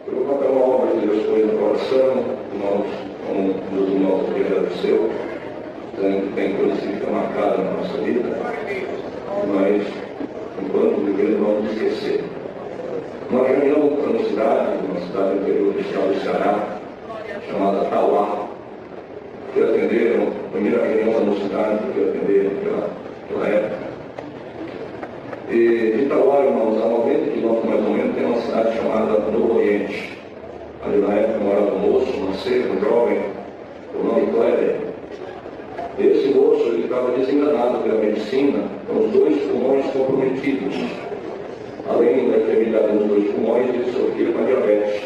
Eu vou contar uma obra que Deus pôs no coração, irmãos, um dos irmãos que agradeceu, dizendo que tem coisas que ficam marcadas na nossa vida, mas enquanto viver não vamos esquecer. Uma reunião para uma cidade do interior do estado do Ceará, chamada Tauá. Fui atender, a primeira reunião da mocidade, fui atender pela época. E de Tauá, irmãos, a 90 quilômetros mais ou menos, tem uma cidade chamada Novo Oriente. Ali na época morava um moço, um jovem, o nome Kleber. Esse moço, ele estava desenganado pela medicina, com os 2 pulmões comprometidos. Além da enfermidade dos 2 pulmões, ele sofria com a diabetes.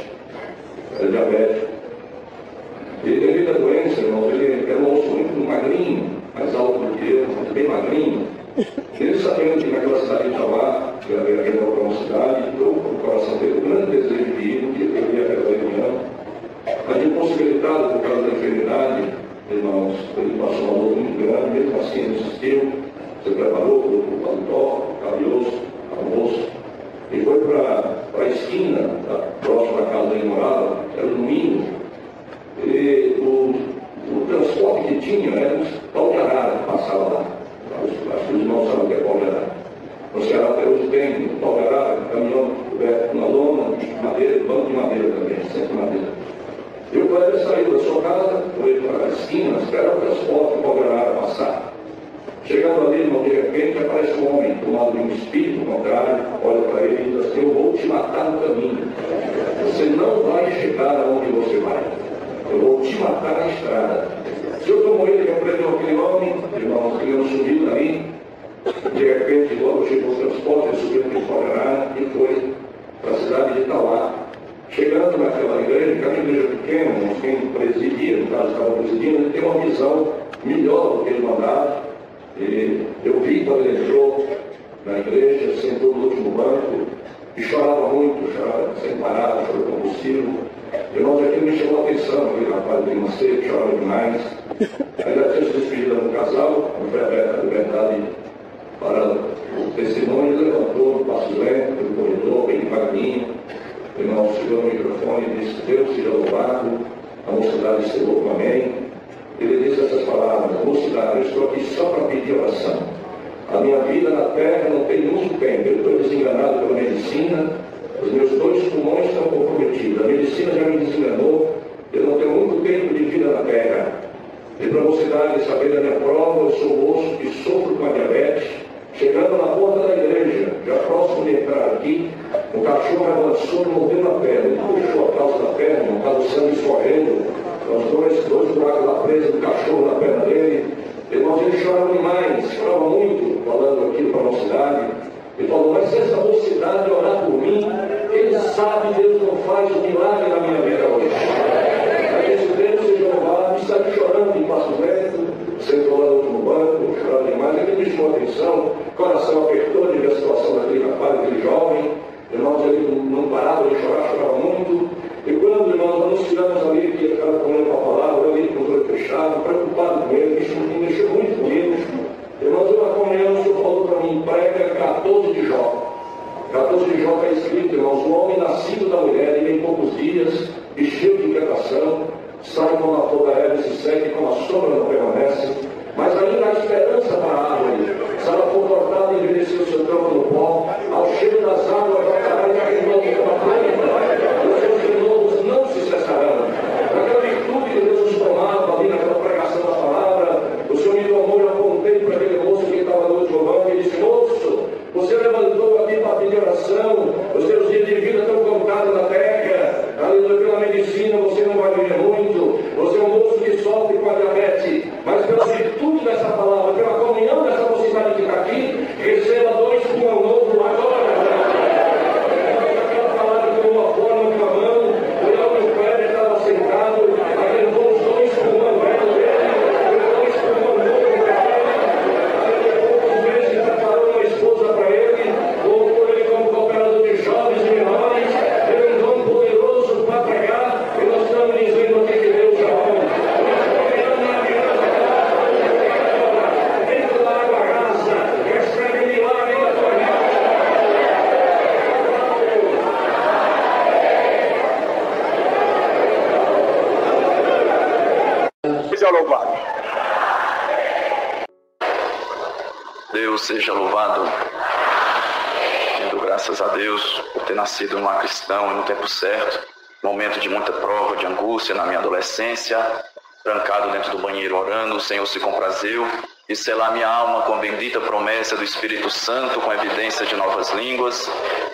Era diabético. E devido à doença, irmão, ele era um moço muito magrinho, mais alto do que eu, muito bem magrinho. Ele sabendo que naquela cidade de Tauá, que era aquela uma cidade, entrou para o coração dele um grande desejo de ir, um dia que eu ia aquela reunião. Mas impossibilitado por causa da enfermidade, irmãos, ele passou uma luta muito grande, mesmo assim ele insistiu, se preparou, colocou o paletó, cabeloso, almoço, e foi para a esquina, próximo da casa onde ele morava, era no domingo, e o transporte que tinha era um pau de arara que passava lá. Acho que os irmãos sabem o que é pau de arara. No Ceará até hoje tem um pau de arara, caminhão coberto com uma lona de madeira, banco de madeira também, sempre madeira. E o Cléber casa, com ele para a esquina, espera o transporte programado passar. Chegando ali, de repente, aparece um homem tomado de um espírito contrário, olha para ele e diz assim: eu vou te matar no caminho. Você não vai chegar aonde você vai. Eu vou te matar na estrada. Se eu tomou ele, repreendeu aquele homem, irmãos, que ele subiu dali. De repente, logo chegou o transporte, ele subiu aquele Paraná e foi para a cidade de Itauá. Chegando naquela igreja, que é uma igreja pequena, quem presidia, no caso estava presidindo, ele tem uma visão melhor do que ele mandava. Eu vi quando ele entrou na igreja, sentou no último banco e chorava muito, chorava sem parar, chorou compulsivo. Irmãos, aquilo me chamou a atenção, aquele rapaz de Macedo, chorava demais. Aí já tinha se despedido do casal, não foi aberta a liberdade para o testemunho, ele levantou no passo lento, pelo corredor, bem devagarinho. O irmão segurou o microfone e disse: Deus seja louvado, a mocidade esteve com amém. Ele disse essas palavras: mocidade, eu estou aqui só para pedir oração. A minha vida na terra não tem muito tempo, eu estou desenganado pela medicina, os meus 2 pulmões estão comprometidos, a medicina já me desenganou, eu não tenho muito tempo de vida na terra. E para a mocidade saber da minha prova, eu sou moço que sofro com a diabetes. Chegando na porta da igreja, já próximo de entrar aqui, o cachorro avançou e mordeu na perna. Ele puxou a calça da perna, não estava o sangue escorrendo, os dois buracos lá presos do cachorro na perna dele. Irmãos, ele chorava demais, chorava muito, falando aquilo para a mocidade. Ele falou: mas se essa mocidade orar por mim, ele sabe que Deus não faz o milagre na minha vida hoje. Aí esse Deus seja louvado, está aqui chorando em passo lento, sentou lá no último banco, chorando demais. Ele me chamou a atenção, o coração apertou de ver a situação daquele rapaz, daquele jovem. Irmãos, ele não parava de chorar, chorava muito. E quando, irmãos, anunciamos ali que ia ficar comendo a palavra, eu ali com o olho fechado, preocupado com ele, isso me mexeu muito comigo. Irmãos, eu na comunhão, o Senhor falou para mim: prega 14 de Jó. 14 de Jó está escrito, irmãos: o homem nascido da mulher, e em poucos dias, e cheio de inquietação, sai como a flor da erva e se segue, como a sombra não permanece. Mas ainda há esperança para a árvore. Se ela for cortada e envelhecer o seu tronco no pó, ao cheiro das águas voltará e a renovo como a planta. Os seus renovos não se cessarão. Aquela virtude que Deus nos tomava ali naquela pregação da palavra, o Senhor me tomou e apontei para aquele moço que estava no último banco e disse: moço, você levantou aqui para pedir oração, os seus dias de vida estão contados na terra, pela medicina você não vai viver muito, você é um moço que sofre com a diabetes, mas pela virtude dessa palavra, pela comunhão dessa mocidade que está aqui, receba 2 pulmão novo agora. Aquela palavra com uma forma, com a mão, olhou para o pé, estava sentado, aí levou os 2 pulmão velho dele, 2 pulmão novo para ele, aí poucos meses preparou uma esposa para ele, colocou ele como cooperador de jovens e menores, ele é um dom poderoso para pregar, e nós estamos dizendo aqui que Deus é bom. Dentro da água rasa, recebe milagre da tua vida. Seja louvado. Deus seja louvado. Dando graças a Deus por ter nascido uma cristã no tempo certo, momento de muita prova, de angústia na minha adolescência, trancado dentro do banheiro orando, o Senhor se comprazeu e selar minha alma com a bendita promessa do Espírito Santo, com evidência de novas línguas,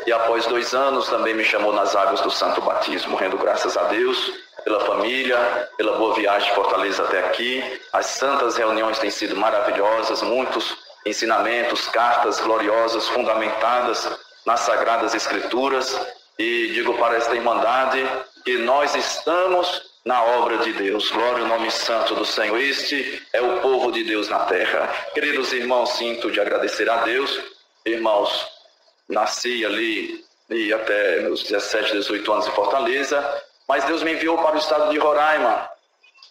e após 2 anos também me chamou nas águas do santo batismo, rendo graças a Deus pela família, pela boa viagem de Fortaleza até aqui. As santas reuniões têm sido maravilhosas, muitos ensinamentos, cartas gloriosas, fundamentadas nas Sagradas Escrituras, e digo para esta Irmandade que nós estamos na obra de Deus. Glória ao nome santo do Senhor. Este é o povo de Deus na terra. Queridos irmãos, sinto de agradecer a Deus. Irmãos, nasci ali e até meus 17, 18 anos em Fortaleza, mas Deus me enviou para o estado de Roraima.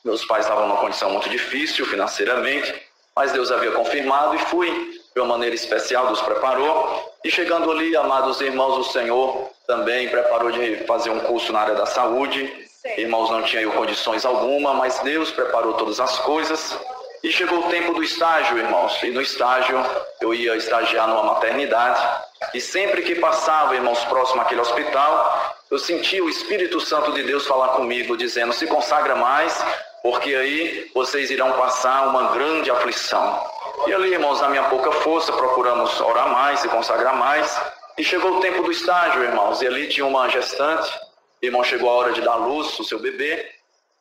Meus pais estavam numa condição muito difícil financeiramente, mas Deus havia confirmado e fui. De uma maneira especial, Deus preparou. E chegando ali, amados irmãos, o Senhor também preparou de fazer um curso na área da saúde. Irmãos, não tinha eu condições alguma, mas Deus preparou todas as coisas. E chegou o tempo do estágio, irmãos. E no estágio, eu ia estagiar numa maternidade. E sempre que passava, irmãos, próximo àquele hospital, eu senti o Espírito Santo de Deus falar comigo, dizendo, se consagra mais, porque aí vocês irão passar uma grande aflição. E ali, irmãos, na minha pouca força, procuramos orar mais, se consagrar mais. E chegou o tempo do estágio, irmãos, e ali tinha uma gestante. Irmão, chegou a hora de dar luz ao seu bebê.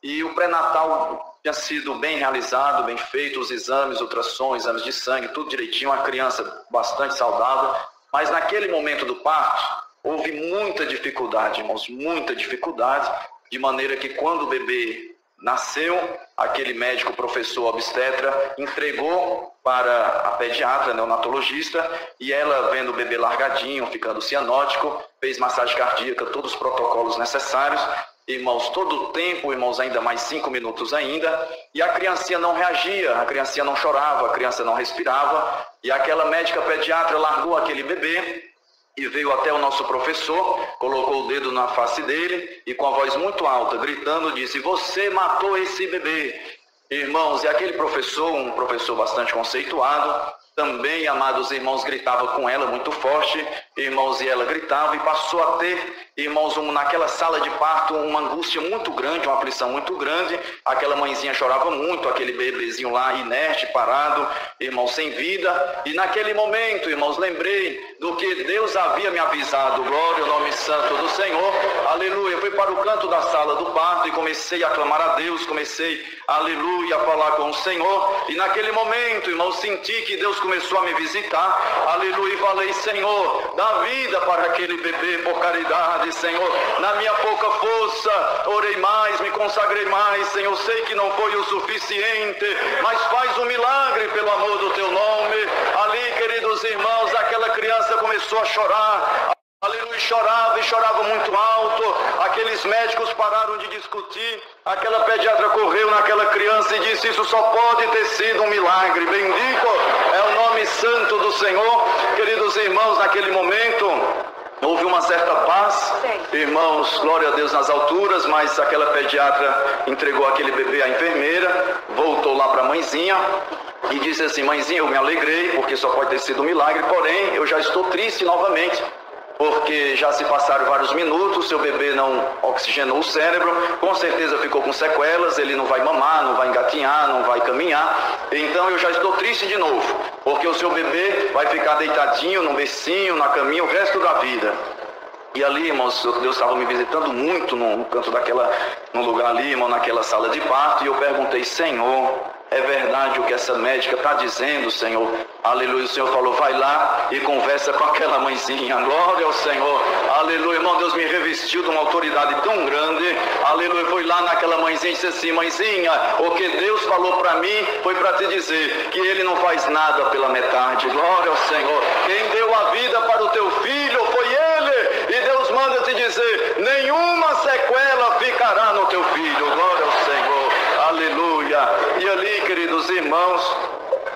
E o pré-natal tinha sido bem realizado, bem feito, os exames, ultrassons, exames de sangue, tudo direitinho, uma criança bastante saudável. Mas naquele momento do parto, houve muita dificuldade, irmãos, muita dificuldade, de maneira que quando o bebê nasceu, aquele médico, professor obstetra, entregou para a pediatra, neonatologista, e ela, vendo o bebê largadinho, ficando cianótico, fez massagem cardíaca, todos os protocolos necessários. Irmãos, todo o tempo, irmãos, ainda mais 5 minutos ainda, e a criancinha não reagia, a criancinha não chorava, a criança não respirava, e aquela médica pediatra largou aquele bebê e veio até o nosso professor, colocou o dedo na face dele e com a voz muito alta, gritando, disse, você matou esse bebê. Irmãos, e aquele professor, um professor bastante conceituado, também, amados irmãos, gritava com ela muito forte, irmãos, e ela gritava e passou a ter, irmãos, naquela sala de parto, uma angústia muito grande, uma aflição muito grande. Aquela mãezinha chorava muito, aquele bebezinho lá inerte, parado, irmãos, sem vida. E naquele momento, irmãos, lembrei do que Deus havia me avisado, glória ao nome santo do Senhor, aleluia. Fui para o canto da sala do parto e comecei a clamar a Deus, comecei, aleluia, a falar com o Senhor. E naquele momento, irmãos, senti que Deus começou a me visitar, aleluia, e falei, Senhor, dá vida para aquele bebê por caridade, Senhor. Na minha pouca força, orei mais, me consagrei mais, Senhor, sei que não foi o suficiente, mas faz um milagre pelo amor do teu nome. Ali, queridos irmãos, aquela criança começou a chorar, aleluia, chorava e chorava muito alto. Aqueles médicos pararam de discutir, aquela pediatra correu naquela criança e disse, isso só pode ter sido um milagre, bendito é o nome santo do Senhor. Queridos irmãos, naquele momento houve uma certa paz, irmãos, glória a Deus nas alturas, mas aquela pediatra entregou aquele bebê à enfermeira, voltou lá para a mãezinha e disse assim, mãezinha, eu me alegrei, porque só pode ter sido um milagre, porém eu já estou triste novamente, porque já se passaram vários minutos, seu bebê não oxigenou o cérebro, com certeza ficou com sequelas, ele não vai mamar, não vai engatinhar, não vai caminhar, então eu já estou triste de novo, porque o seu bebê vai ficar deitadinho num bercinho, na caminha, o resto da vida. E ali, irmãos, Deus estava me visitando muito no canto no lugar ali, irmão, naquela sala de parto, e eu perguntei, Senhor, é verdade o que essa médica está dizendo, Senhor? Aleluia, o Senhor falou, vai lá e conversa com aquela mãezinha, glória ao Senhor, aleluia, irmão, Deus me revestiu de uma autoridade tão grande, aleluia, foi lá naquela mãezinha e disse assim, mãezinha, o que Deus falou para mim foi para te dizer que Ele não faz nada pela metade, glória ao Senhor, quem deu a vida para o teu filho foi Ele, e Deus manda te dizer, nenhuma sequela ficará no teu filho, glória ao Senhor, aleluia. E ali, queridos irmãos,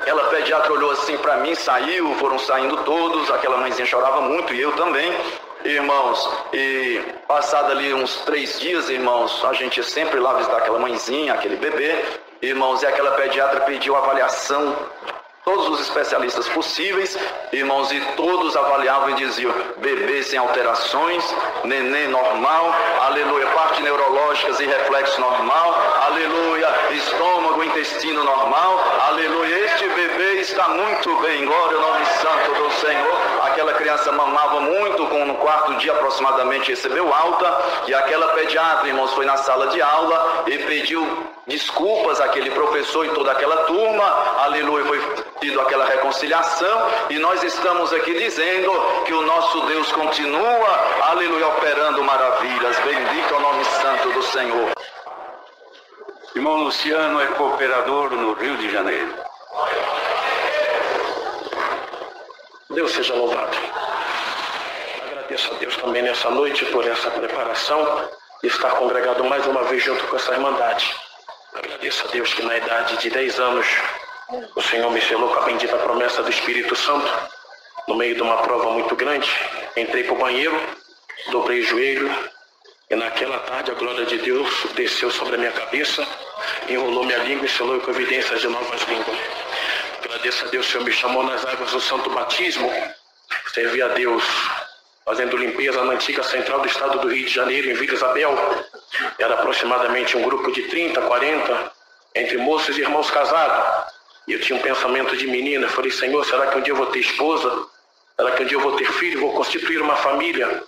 ela pediatra olhou assim para mim, saiu, foram saindo todos, aquela mãezinha chorava muito e eu também, irmãos, e passado ali uns 3 dias, irmãos, a gente ia sempre lá visitar aquela mãezinha, aquele bebê, irmãos, e aquela pediatra pediu avaliação, todos os especialistas possíveis, irmãos, e todos avaliavam e diziam, bebê sem alterações, neném normal, aleluia, parte neurológicas e reflexo normal, aleluia, estômago, intestino normal, aleluia, este bebê está muito bem, glória ao nome santo do Senhor. Aquela criança mamava muito, no 4º dia aproximadamente recebeu alta, e aquela pediatra, irmãos, foi na sala de aula e pediu desculpas àquele professor e toda aquela turma, aleluia, foi tido aquela reconciliação, e nós estamos aqui dizendo que o nosso Deus continua, aleluia, operando maravilhas, bendito é o nome santo do Senhor. Irmão Luciano é cooperador no Rio de Janeiro. Deus seja louvado. Agradeço a Deus também nessa noite por essa preparação e estar congregado mais uma vez junto com essa irmandade. Agradeço a Deus que na idade de 10 anos o Senhor me selou com a bendita promessa do Espírito Santo. No meio de uma prova muito grande, entrei para o banheiro, dobrei o joelho e naquela tarde a glória de Deus desceu sobre a minha cabeça, enrolou minha língua e selou com evidências de novas línguas. Agradeço a Deus, o Senhor me chamou nas águas do santo batismo, servi a Deus fazendo limpeza na antiga central do estado do Rio de Janeiro, em Vila Isabel. Era aproximadamente um grupo de 30, 40, entre moços e irmãos casados. E eu tinha um pensamento de menina. Eu falei, Senhor, será que um dia eu vou ter esposa? Será que um dia eu vou ter filho? Vou constituir uma família?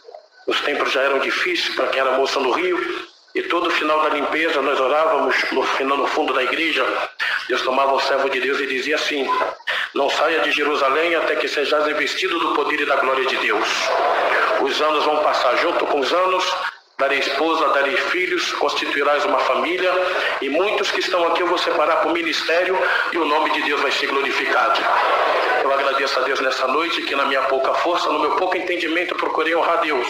Os tempos já eram difíceis para quem era moça no Rio. E todo final da limpeza nós orávamos no fundo da igreja. Deus tomava o servo de Deus e dizia assim: não saia de Jerusalém até que sejais revestido do poder e da glória de Deus. Os anos vão passar, junto com os anos darei esposa, darei filhos, constituirás uma família, e muitos que estão aqui eu vou separar para o ministério, e o nome de Deus vai ser glorificado. Eu agradeço a Deus nessa noite, que na minha pouca força, no meu pouco entendimento, eu procurei honrar a Deus.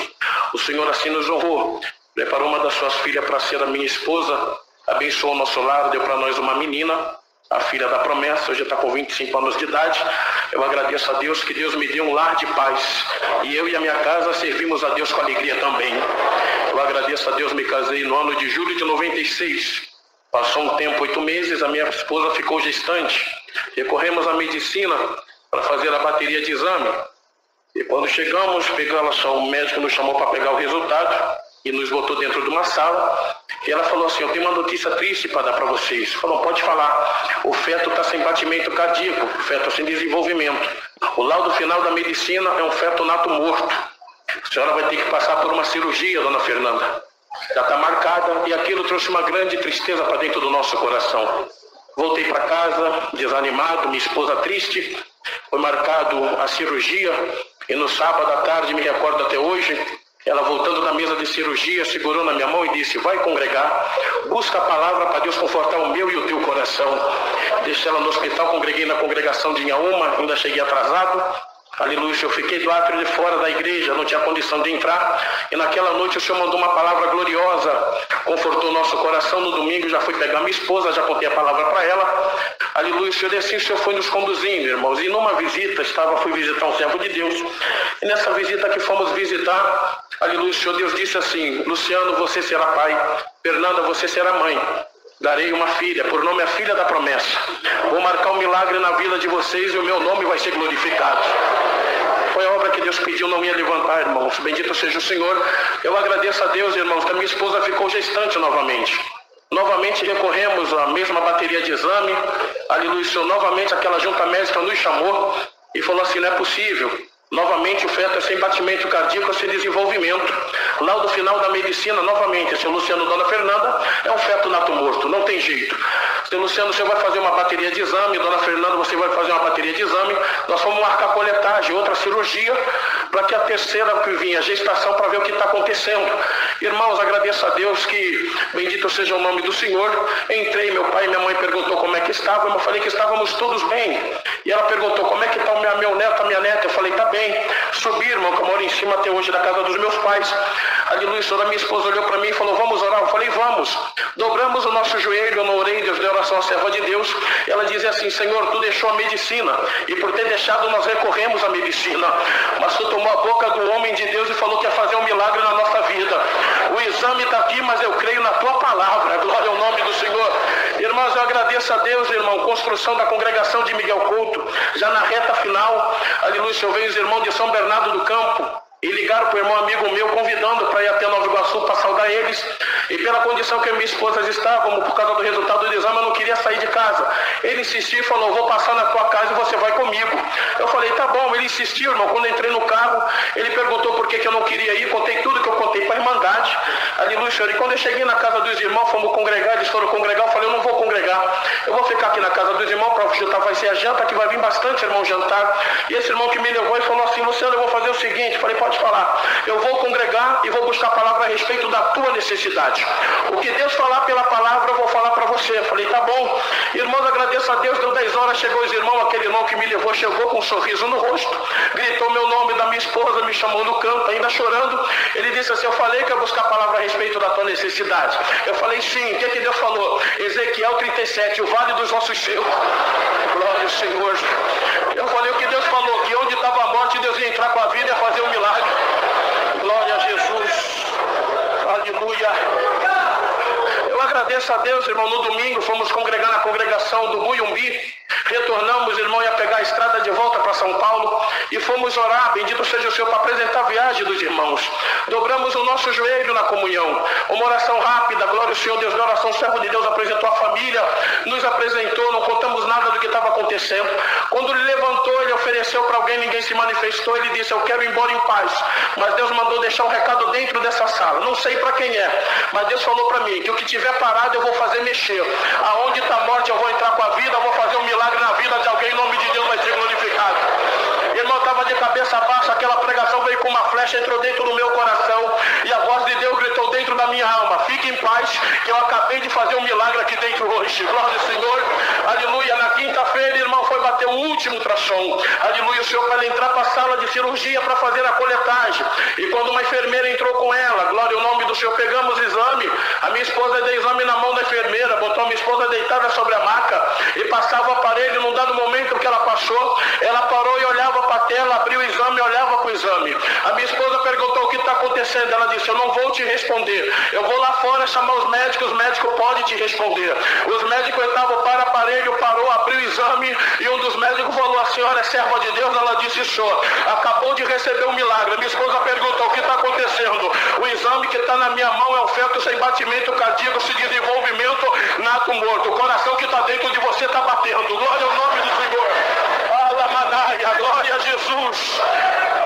O Senhor assim nos honrou, preparou uma das suas filhas para ser a minha esposa, abençoou o nosso lar, deu para nós uma menina, a filha da promessa, hoje está com 25 anos de idade. Eu agradeço a Deus que Deus me deu um lar de paz, e eu e a minha casa servimos a Deus com alegria também. Eu agradeço a Deus, me casei no ano de julho de 96. Passou um tempo, 8 meses, a minha esposa ficou gestante. Recorremos à medicina para fazer a bateria de exame. E quando chegamos, o médico nos chamou para pegar o resultado e nos botou dentro de uma sala. E ela falou assim: eu tenho uma notícia triste para dar para vocês. Falou, pode falar. O feto está sem batimento cardíaco, o feto sem desenvolvimento. O laudo final da medicina é um feto nato morto. A senhora vai ter que passar por uma cirurgia, dona Fernanda. Já está marcada, e aquilo trouxe uma grande tristeza para dentro do nosso coração. Voltei para casa, desanimado, minha esposa triste. Foi marcado a cirurgia, e no sábado à tarde, me recordo até hoje, ela voltando da mesa de cirurgia, segurou na minha mão e disse: vai congregar, busca a palavra para Deus confortar o meu e o teu coração. Deixei ela no hospital, congreguei na congregação de Inhaúma, ainda cheguei atrasado. Aleluia, eu fiquei do átrio de fora da igreja, não tinha condição de entrar. E naquela noite o Senhor mandou uma palavra gloriosa, confortou o nosso coração. No domingo já fui pegar minha esposa, já contei a palavra para ela. Aleluia, o Senhor desceu, o Senhor foi nos conduzindo, irmãos. E numa visita, fui visitar um servo de Deus. E nessa visita que fomos visitar, aleluia, o Senhor Deus disse assim: Luciano, você será pai. Fernanda, você será mãe. Darei uma filha, por nome a filha da promessa. Vou marcar um milagre na vida de vocês e o meu nome vai ser glorificado. Foi a obra que Deus pediu, não ia levantar, irmãos. Bendito seja o Senhor. Eu agradeço a Deus, irmãos, que a minha esposa ficou gestante novamente. Novamente recorremos à mesma bateria de exame. Aleluia, Senhor. Novamente aquela junta médica nos chamou e falou assim: não é possível. Novamente o feto é sem batimento cardíaco, sem desenvolvimento. Laudo final da medicina, novamente, seu Luciano, dona Fernanda, é um feto nato morto, não tem jeito. Seu Luciano, você vai fazer uma bateria de exame, dona Fernanda, você vai fazer uma bateria de exame, nós vamos marcar coletagem, outra cirurgia, para que a terceira que vinha, a gestação, para ver o que está acontecendo. Irmãos, agradeço a Deus que, bendito seja o nome do Senhor. Entrei, meu pai e minha mãe perguntou como é que estava, eu falei que estávamos todos bem. E ela perguntou como é que está meu neto, a minha neta, eu falei, está bem. Subi, irmão, que eu moro em cima até hoje da casa dos meus pais. Aleluia, Senhor, a minha esposa olhou para mim e falou: vamos orar? Eu falei: vamos. Dobramos o nosso joelho, eu não orei, Deus deu oração à serva de Deus. Ela dizia assim: Senhor, tu deixou a medicina, e por ter deixado nós recorremos à medicina, mas tu tomou a boca do homem de Deus e falou que ia fazer um milagre na nossa vida. O exame está aqui, mas eu creio na tua palavra. Glória ao nome do Senhor. Irmãos, eu agradeço a Deus, irmão, construção da congregação de Miguel Couto, já na reta final. Aleluia, Senhor, veio os irmãos de São Bernardo do Campo e ligaram para o irmão amigo meu, convidando para ir até Nova Iguaçu para saudar eles. E pela condição que eu e minha esposa estávamos, por causa do resultado do exame, eu não queria sair de casa. Ele insistiu e falou: vou passar na tua casa e você vai comigo. Eu falei: tá bom. Ele insistiu, irmão. Quando eu entrei no carro, ele perguntou por que eu não queria ir. Contei tudo que eu contei para a Irmandade. Aleluia, Senhor. E quando eu cheguei na casa dos irmãos, fomos congregar, eles foram congregar. Eu falei: eu não vou congregar, eu vou ficar aqui na casa dos irmãos para juntar, vai ser a janta, que vai vir bastante, irmão, jantar. E esse irmão que me levou e falou assim: Luciano, eu vou fazer o seguinte. Eu falei: pode falar. Eu vou congregar e vou buscar a palavra a respeito da tua necessidade. O que Deus falar pela palavra, eu vou falar para você. Eu falei: tá bom. Irmãos, agradeço a Deus, deu 10 horas, chegou os irmãos, aquele irmão que me levou chegou com um sorriso no rosto, gritou meu nome da minha esposa, me chamou no canto, ainda chorando. Ele disse assim: eu falei que ia buscar a palavra a respeito da tua necessidade. Eu falei: sim. O que Deus falou? Ezequiel 37, o vale dos ossos seus. Glória ao Senhor. Eu falei: o que Deus falou? Que onde estava a morte, Deus ia entrar com a vida e ia fazer um milagre. Glória a Jesus. Aleluia. Eu agradeço a Deus, irmão. No domingo fomos congregar na congregação do Muyumbi. Retornamos, irmão, ia pegar a estrada de volta para São Paulo e fomos orar, bendito seja o Senhor, para apresentar a viagem dos irmãos. Dobramos o nosso joelho na comunhão. Uma oração rápida, glória ao Senhor, Deus da oração, o servo de Deus apresentou a família, nos apresentou, não contamos nada do que estava acontecendo. Quando ele levantou, ele ofereceu para alguém, ninguém se manifestou, ele disse, eu quero ir embora em paz. Mas Deus mandou deixar um recado dentro dessa sala. Não sei para quem é, mas Deus falou para mim que o que tiver parado eu vou fazer mexer. Aonde está a morte eu vou entrar com a vida, eu vou fazer um milagre na vida de alguém, em nome de Deus vai ser glorificado. Irmão, estava de cabeça baixa, aquela pregação veio com uma flecha, entrou dentro do meu coração e a voz de Deus gritou dentro da minha alma, fique em paz que eu acabei de fazer um milagre aqui dentro hoje. Glória ao Senhor, aleluia. Na quinta-feira, irmão, foi bater o último ultrassom, aleluia, o Senhor para entrar para a sala de cirurgia para fazer a coletagem, e quando uma enfermeira entrou com ela, glória ao nome do Senhor, pegamos o exame, a minha esposa deu exame na mão da enfermeira, botou a minha esposa deitada sobre a maca e passava o aparelho. Num dado momento que ela passou, ela parou e olhava para a tela, abriu o exame e olhava para o exame. A minha esposa perguntou o que está acontecendo, ela disse, eu não vou te responder, eu vou lá fora chamar os médicos podem te responder. Os médicos estavam para o aparelho, parou, abriu o exame e um dos médicos falou, a senhora é serva de Deus? Ela disse, sou. Acabou de receber um milagre. A minha esposa perguntou, o que está acontecendo? O exame que está na minha mão é um feto sem batimento cardíaco, sem desenvolvimento nato morto. O coração que está dentro de você está batendo. Glória ao nome do Senhor. Alamanaia, glória a Jesus.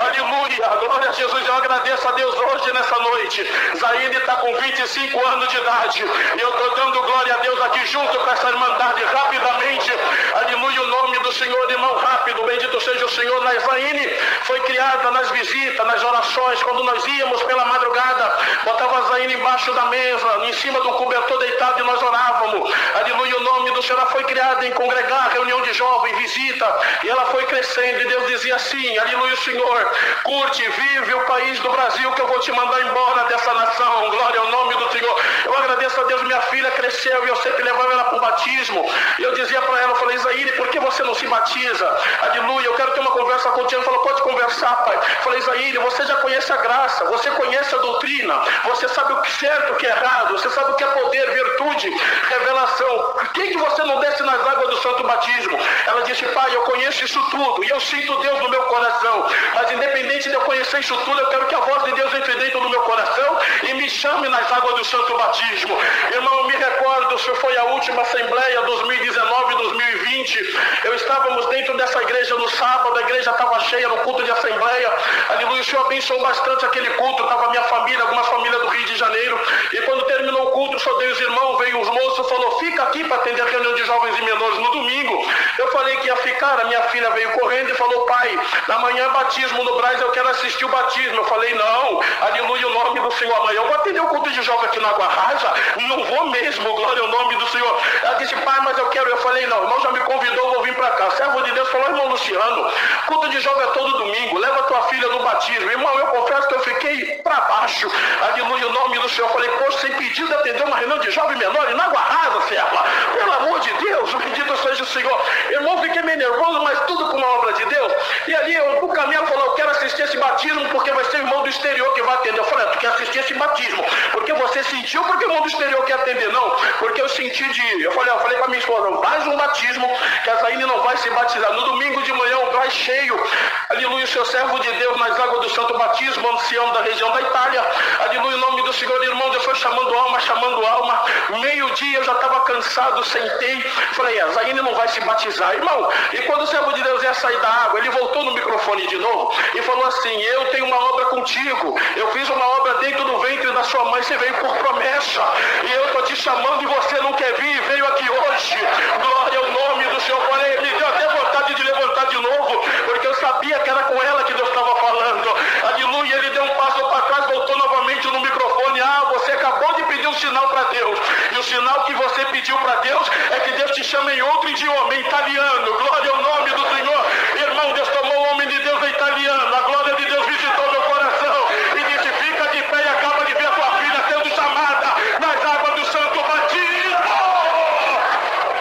Aleluia, glória a Jesus. Eu agradeço a Deus hoje, nessa noite. Zaine está com 25 anos de idade. E eu estou dando glória a Deus aqui junto com essa irmandade rapidamente. Aleluia, o nome do Senhor, irmão, rápido. Bendito seja o Senhor. Na Zaine foi criada nas visitas, nas orações. Quando nós íamos pela madrugada, botava a Zaine embaixo da mesa, em cima do cobertor deitado, e nós orávamos. Aleluia, o nome do Senhor. Ela foi criada em congregar, reunião de jovens, visita. E ela foi crescendo. E Deus dizia assim, aleluia, o Senhor, curte, vive o país do Brasil, que eu vou te mandar embora dessa nação. Glória ao nome do Senhor. Eu agradeço a Deus, minha filha cresceu e eu sempre levava ela para o batismo. E eu dizia para ela, eu falei, Zaire, por que você não se batiza? Aleluia, eu quero ter uma conversa contigo. Ela falou, pode conversar, pai. Eu falei, Zaire, você já conhece a graça, você conhece a doutrina, você sabe o que é certo, o que é errado, você sabe o que é poder, virtude, revelação. Por que você não desce nas águas do santo batismo? Ela disse, pai, eu conheço isso tudo e eu sinto Deus no meu coração, mas independente de eu conhecer isso tudo, eu quero que a voz de Deus entre dentro do meu coração e me chame nas águas do santo batismo. Irmão, eu me recordo, isso foi a última assembleia, 2019, 2020, estávamos dentro dessa igreja no sábado, a igreja estava cheia no culto de assembleia, aleluia, o Senhor abençoou bastante aquele culto, estava minha família, algumas famílias do Rio de Janeiro, e quando terminou o culto, só dei os irmãos, veio os moços, falou, fica aqui para atender a reunião de jovens e menores no domingo. Eu falei que ia ficar, a minha filha veio correndo e falou, pai, na manhã batismo no Brás, eu quero assistir o batismo. Eu falei, não, aleluia, o nome do Senhor, amanhã eu vou atender o culto de jovem aqui na Água Rasa, não vou mesmo, glória ao nome do Senhor. Ela disse, pai, mas eu quero. Eu falei, não, o irmão já me convidou, vou vir para cá. Servo de Deus falou, irmão Luciano, culto de jovem é todo domingo, leva tua filha no batismo. Irmão, eu confesso que eu fiquei para baixo, aleluia, o nome do Senhor. Eu falei, poxa, sem pedido atender uma reunião de jovem menor na Água Rasa, serva, pelo amor de Deus, bendito seja o Senhor. Irmão, fiquei meio nervoso, mas tudo com uma obra de Deus. E ali, no caminho, ela falou, eu quero assistir esse batismo porque vai ser o irmão do exterior que vai atender. Eu falei, tu quer assistir esse batismo porque você sentiu, porque o irmão do exterior quer atender? Não, porque eu senti de... Eu falei para minha esposa, faz um batismo que a Zaine não vai se batizar. No domingo de manhã, o Brás cheio, aleluia, o seu servo de Deus nas águas do santo batismo, ancião da região da Itália, aleluia, o nome do Senhor, irmão, Deus foi chamando alma, meio-dia eu já estava cansado, sentei, falei, a Zaine não vai se batizar, irmão. E quando o servo de Deus ia sair da água, ele voltou no microfone de novo e falou assim, eu tenho uma obra contigo, eu fiz uma obra dentro do ventre da sua mãe, você veio por promessa, e eu estou te chamando e você não quer vir, veio aqui hoje, glória ao nome do Senhor. Falei, me deu até vontade de levantar de novo, porque eu sabia que era com ela que Deus estava falando, aleluia. Ele deu um passo para trás, voltou novamente no microfone, você acabou de pedir um sinal para Deus, e o sinal que você pediu para Deus é que Deus te chama em outro idioma, em italiano, glória ao nome do Senhor. Irmão, Deus tomou o homem de Deus em italiano, a glória de Deus visitou meu coração e disse, fica de pé e acaba de ver a tua filha sendo chamada nas águas do santo batismo.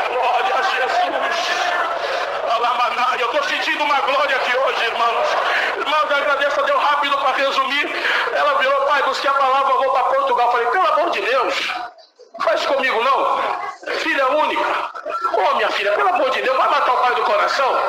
Glória a Jesus. Alamanai, eu estou sentindo uma glória aqui hoje, irmãos. Irmãos, eu agradeço a Deus, rápido para resumir. Ela virou, pai, busquei a palavra, eu vou para Portugal. Eu falei, pelo amor de Deus, faz comigo não, filha única, Ô, minha filha, pelo amor de Deus, vai matar o pai do coração?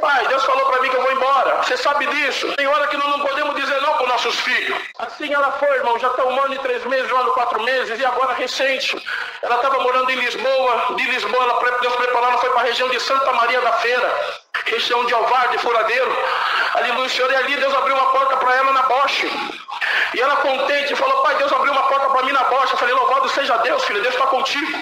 Pai, Deus falou para mim que eu vou embora. Você sabe disso. Tem hora que nós não podemos dizer não para os nossos filhos. Assim ela foi, irmão. Já está 1 ano e 3 meses, 1 ano e 4 meses. E agora, recente, ela estava morando em Lisboa. De Lisboa, Deus preparou, ela foi para a região de Santa Maria da Feira. Região de Alvar, de Furadeiro. Aleluia, Senhor. E ali Deus abriu uma porta para ela na Bosch. E ela contente falou, pai, Deus abriu uma porta para mim na Bosch. Eu falei, louvado seja Deus, filha, Deus está contigo.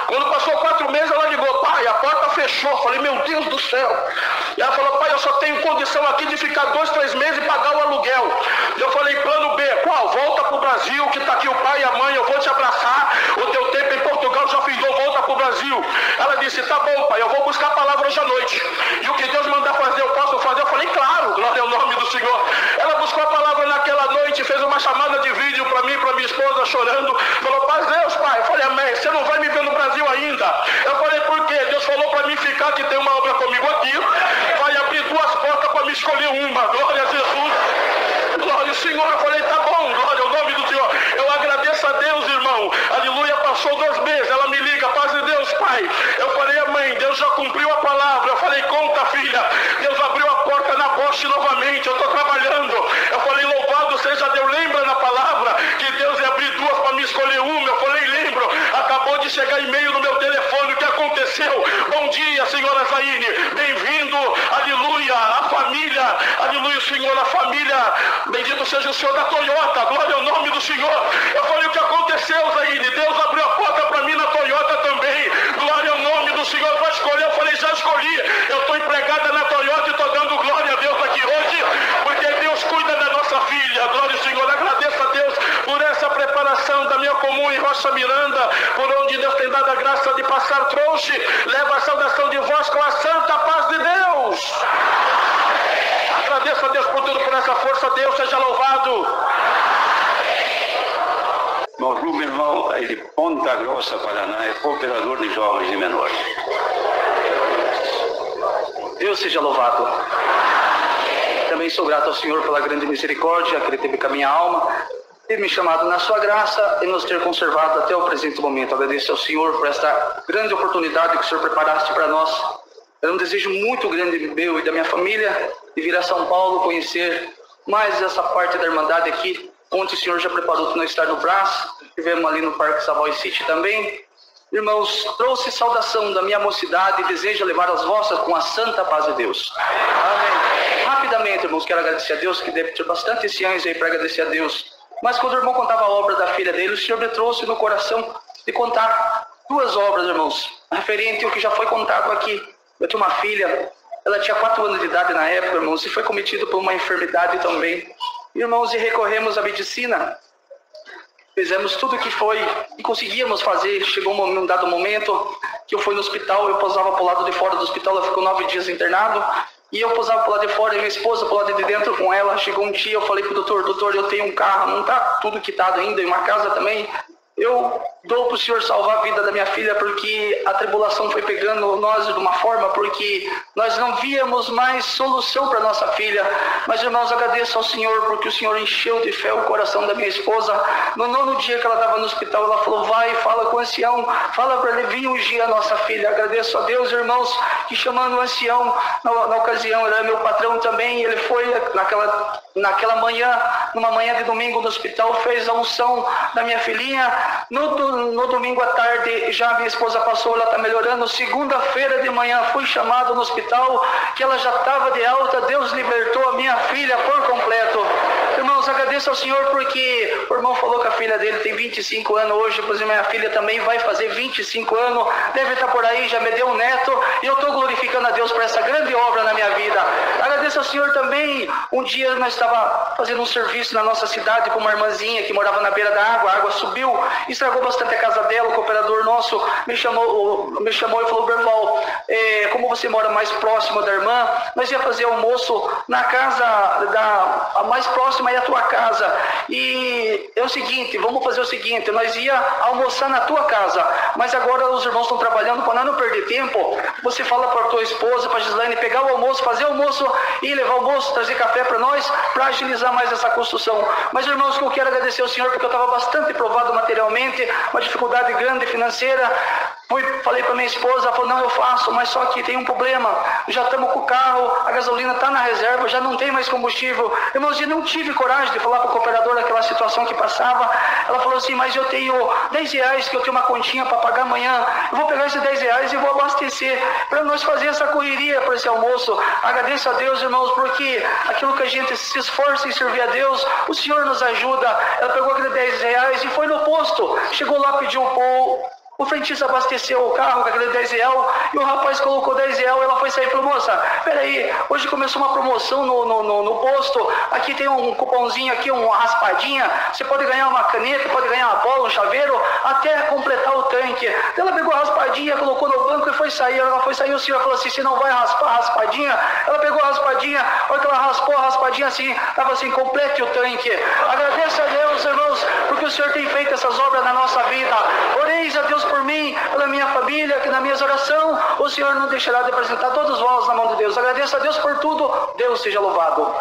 Quando passou 4 meses, ela ligou, pai, a porta fechou. Eu falei, meu Deus do céu. E ela falou, pai, eu só tenho condição aqui de ficar 2, 3 meses e pagar o aluguel. Eu falei, plano B, qual? Volta para o Brasil, que está aqui o pai e a mãe, eu vou te abraçar. O teu tempo em Portugal já findou, volta para o Brasil. Ela disse, tá bom, pai, eu vou buscar a palavra hoje à noite. E o que Deus mandar fazer, eu posso fazer? Eu falei, claro, glória ao nome do Senhor. Ela buscou a palavra naquela noite, fez uma chamada de vídeo para mim e para minha esposa, chorando. Falou, paz Deus, pai. Eu falei, amém, você não vai me ver no Brasil ainda. Eu falei, por quê? Deus falou para mim ficar, que tem uma obra comigo aqui. Vai abrir 2 portas para me escolher uma. Glória a Jesus. Glória ao Senhor. Eu falei, tá bom, glória ao nome do Senhor. Eu agradeço a Deus, irmão. Aleluia, passou 2 meses. Ela me liga, paz de Deus, pai. Eu falei, amém, Deus já cumpriu a palavra. Eu falei, conta, filha. Deus abriu a porta na Bosch novamente. Eu estou trabalhando. Eu falei, louvado seja Deus. Lembra na palavra que Deus ia abrir 2 para me escolher uma? Eu falei, lembro. Acabou de chegar e-mail no meu telefone. O que aconteceu? Bom dia, senhora Zaine. Bem-vindo. Aleluia. A família. Aleluia, Senhor. A família. Bendito seja o Senhor da Toyota. Glória ao nome do Senhor. Eu falei, o que aconteceu, Zaine? Deus abriu a porta para mim na Toyota também. Glória ao nome do Senhor. Vai escolher? Eu falei, já escolhi. Eu estou empregada na Toyota e estou dando glória a Deus aqui hoje, porque Deus cuida da nossa filha. Glória ao Senhor. Agradeço a Deus por essa preparação da minha comum em Rocha Miranda, por onde Deus tem dado a graça de passar trouxe. Leva a saudação de vós com a santa paz de Deus. Agradeço a Deus por tudo, por essa força. Deus seja louvado. Irmão Rubem, irmão, é de Ponta Grossa, Paraná, é cooperador de jovens e menores. Deus seja louvado. Também sou grato ao Senhor pela grande misericórdia que Ele teve com a minha alma, ter me chamado na sua graça e nos ter conservado até o presente momento. Agradeço ao Senhor por esta grande oportunidade que o Senhor preparaste para nós. Era um desejo muito grande meu e da minha família de vir a São Paulo conhecer mais essa parte da Irmandade aqui, onde o Senhor já preparou para nós estar no braço. Estivemos ali no Parque Savoy City também. Irmãos, trouxe saudação da minha mocidade e desejo levar as vossas com a santa paz de Deus. Amém. Rapidamente, irmãos, quero agradecer a Deus, que deve ter bastante ciência aí para agradecer a Deus. Mas quando o irmão contava a obra da filha dele, o Senhor me trouxe no coração de contar 2 obras, irmãos, referente ao que já foi contado aqui. Eu tinha uma filha, ela tinha 4 anos de idade na época, irmãos, e foi cometida por uma enfermidade também. Irmãos, e recorremos à medicina. Fizemos tudo o que foi e conseguíamos fazer. Chegou um dado momento que eu fui no hospital, eu pousava para o lado de fora do hospital, ela ficou 9 dias internado. E eu pousava para o lado de fora e minha esposa para o lado de dentro com ela. Chegou um dia, eu falei para o doutor, eu tenho um carro, não está tudo quitado ainda, e uma casa também. Eu dou para o Senhor salvar a vida da minha filha, porque a tribulação foi pegando nós de uma forma, porque nós não víamos mais solução para nossa filha. Mas, irmãos, agradeço ao Senhor, porque o Senhor encheu de fé o coração da minha esposa. No 9º dia que ela estava no hospital, ela falou, vai, fala com o ancião, fala para ele vir ungir a nossa filha. Agradeço a Deus, irmãos, que chamando o ancião, na ocasião, ele era meu patrão também, ele foi naquela manhã, numa manhã de domingo no hospital, fez a unção da minha filhinha. No domingo à tarde, já minha esposa passou, ela está melhorando. Segunda-feira de manhã, fui chamado no hospital, que ela já estava de alta. Deus libertou a minha filha por completo. Irmãos, agradeço ao Senhor, porque o irmão falou que a filha dele tem 25 anos hoje, pois minha filha também vai fazer 25 anos, deve estar por aí, já me deu um neto, e eu estou glorificando a Deus por essa grande obra na minha vida. Agradeço ao Senhor também. Um dia nós estávamos fazendo um serviço na nossa cidade com uma irmãzinha que morava na beira da água, a água subiu, estragou bastante a casa dela. O cooperador nosso me chamou e falou, Berval, como você mora mais próximo da irmã, nós ia fazer almoço na casa a mais próxima é a tua casa, e é o seguinte, vamos fazer o seguinte, nós ia almoçar na tua casa, mas agora os irmãos estão trabalhando, para não perder tempo, você fala para a tua esposa, para a Gislaine, pegar o almoço, fazer o almoço e levar o almoço, trazer café para nós, para agilizar mais essa construção. Mas, irmãos, que eu quero agradecer ao Senhor, porque eu estava bastante provado materialmente, uma dificuldade grande financeira. Falei para minha esposa, ela falou, não, eu faço, mas só que tem um problema, já estamos com o carro, a gasolina está na reserva, já não tem mais combustível. Irmãos, eu não tive coragem de falar para o cooperador aquela situação que passava. Ela falou assim, mas eu tenho R$10 que eu tenho uma continha para pagar amanhã, eu vou pegar esses R$10 e vou abastecer para nós fazer essa correria para esse almoço. Agradeço a Deus, irmãos, porque aquilo que a gente se esforça em servir a Deus, o Senhor nos ajuda. Ela pegou aqueles R$10 e foi no posto, chegou lá, pediu o frentista abasteceu o carro com aquele R$10 e o rapaz colocou R$10. Ela foi sair e falou, moça, peraí, hoje começou uma promoção no posto, aqui tem um cupomzinho aqui, uma raspadinha, você pode ganhar uma caneta, pode ganhar uma bola, um chaveiro, até completar o tanque. Ela pegou a raspadinha, colocou no banco e foi sair. Ela foi sair, o senhor falou assim, você não vai raspar a raspadinha? Ela pegou a raspadinha, a hora que ela raspou a raspadinha assim, estava assim, complete o tanque. Agradeço a Deus, irmãos, porque o Senhor tem feito essas obras na nossa vida. Oreis a Deus por mim, pela minha família, que na minha oração o Senhor não deixará de apresentar todos vós na mão de Deus. Agradeço a Deus por tudo, Deus seja louvado.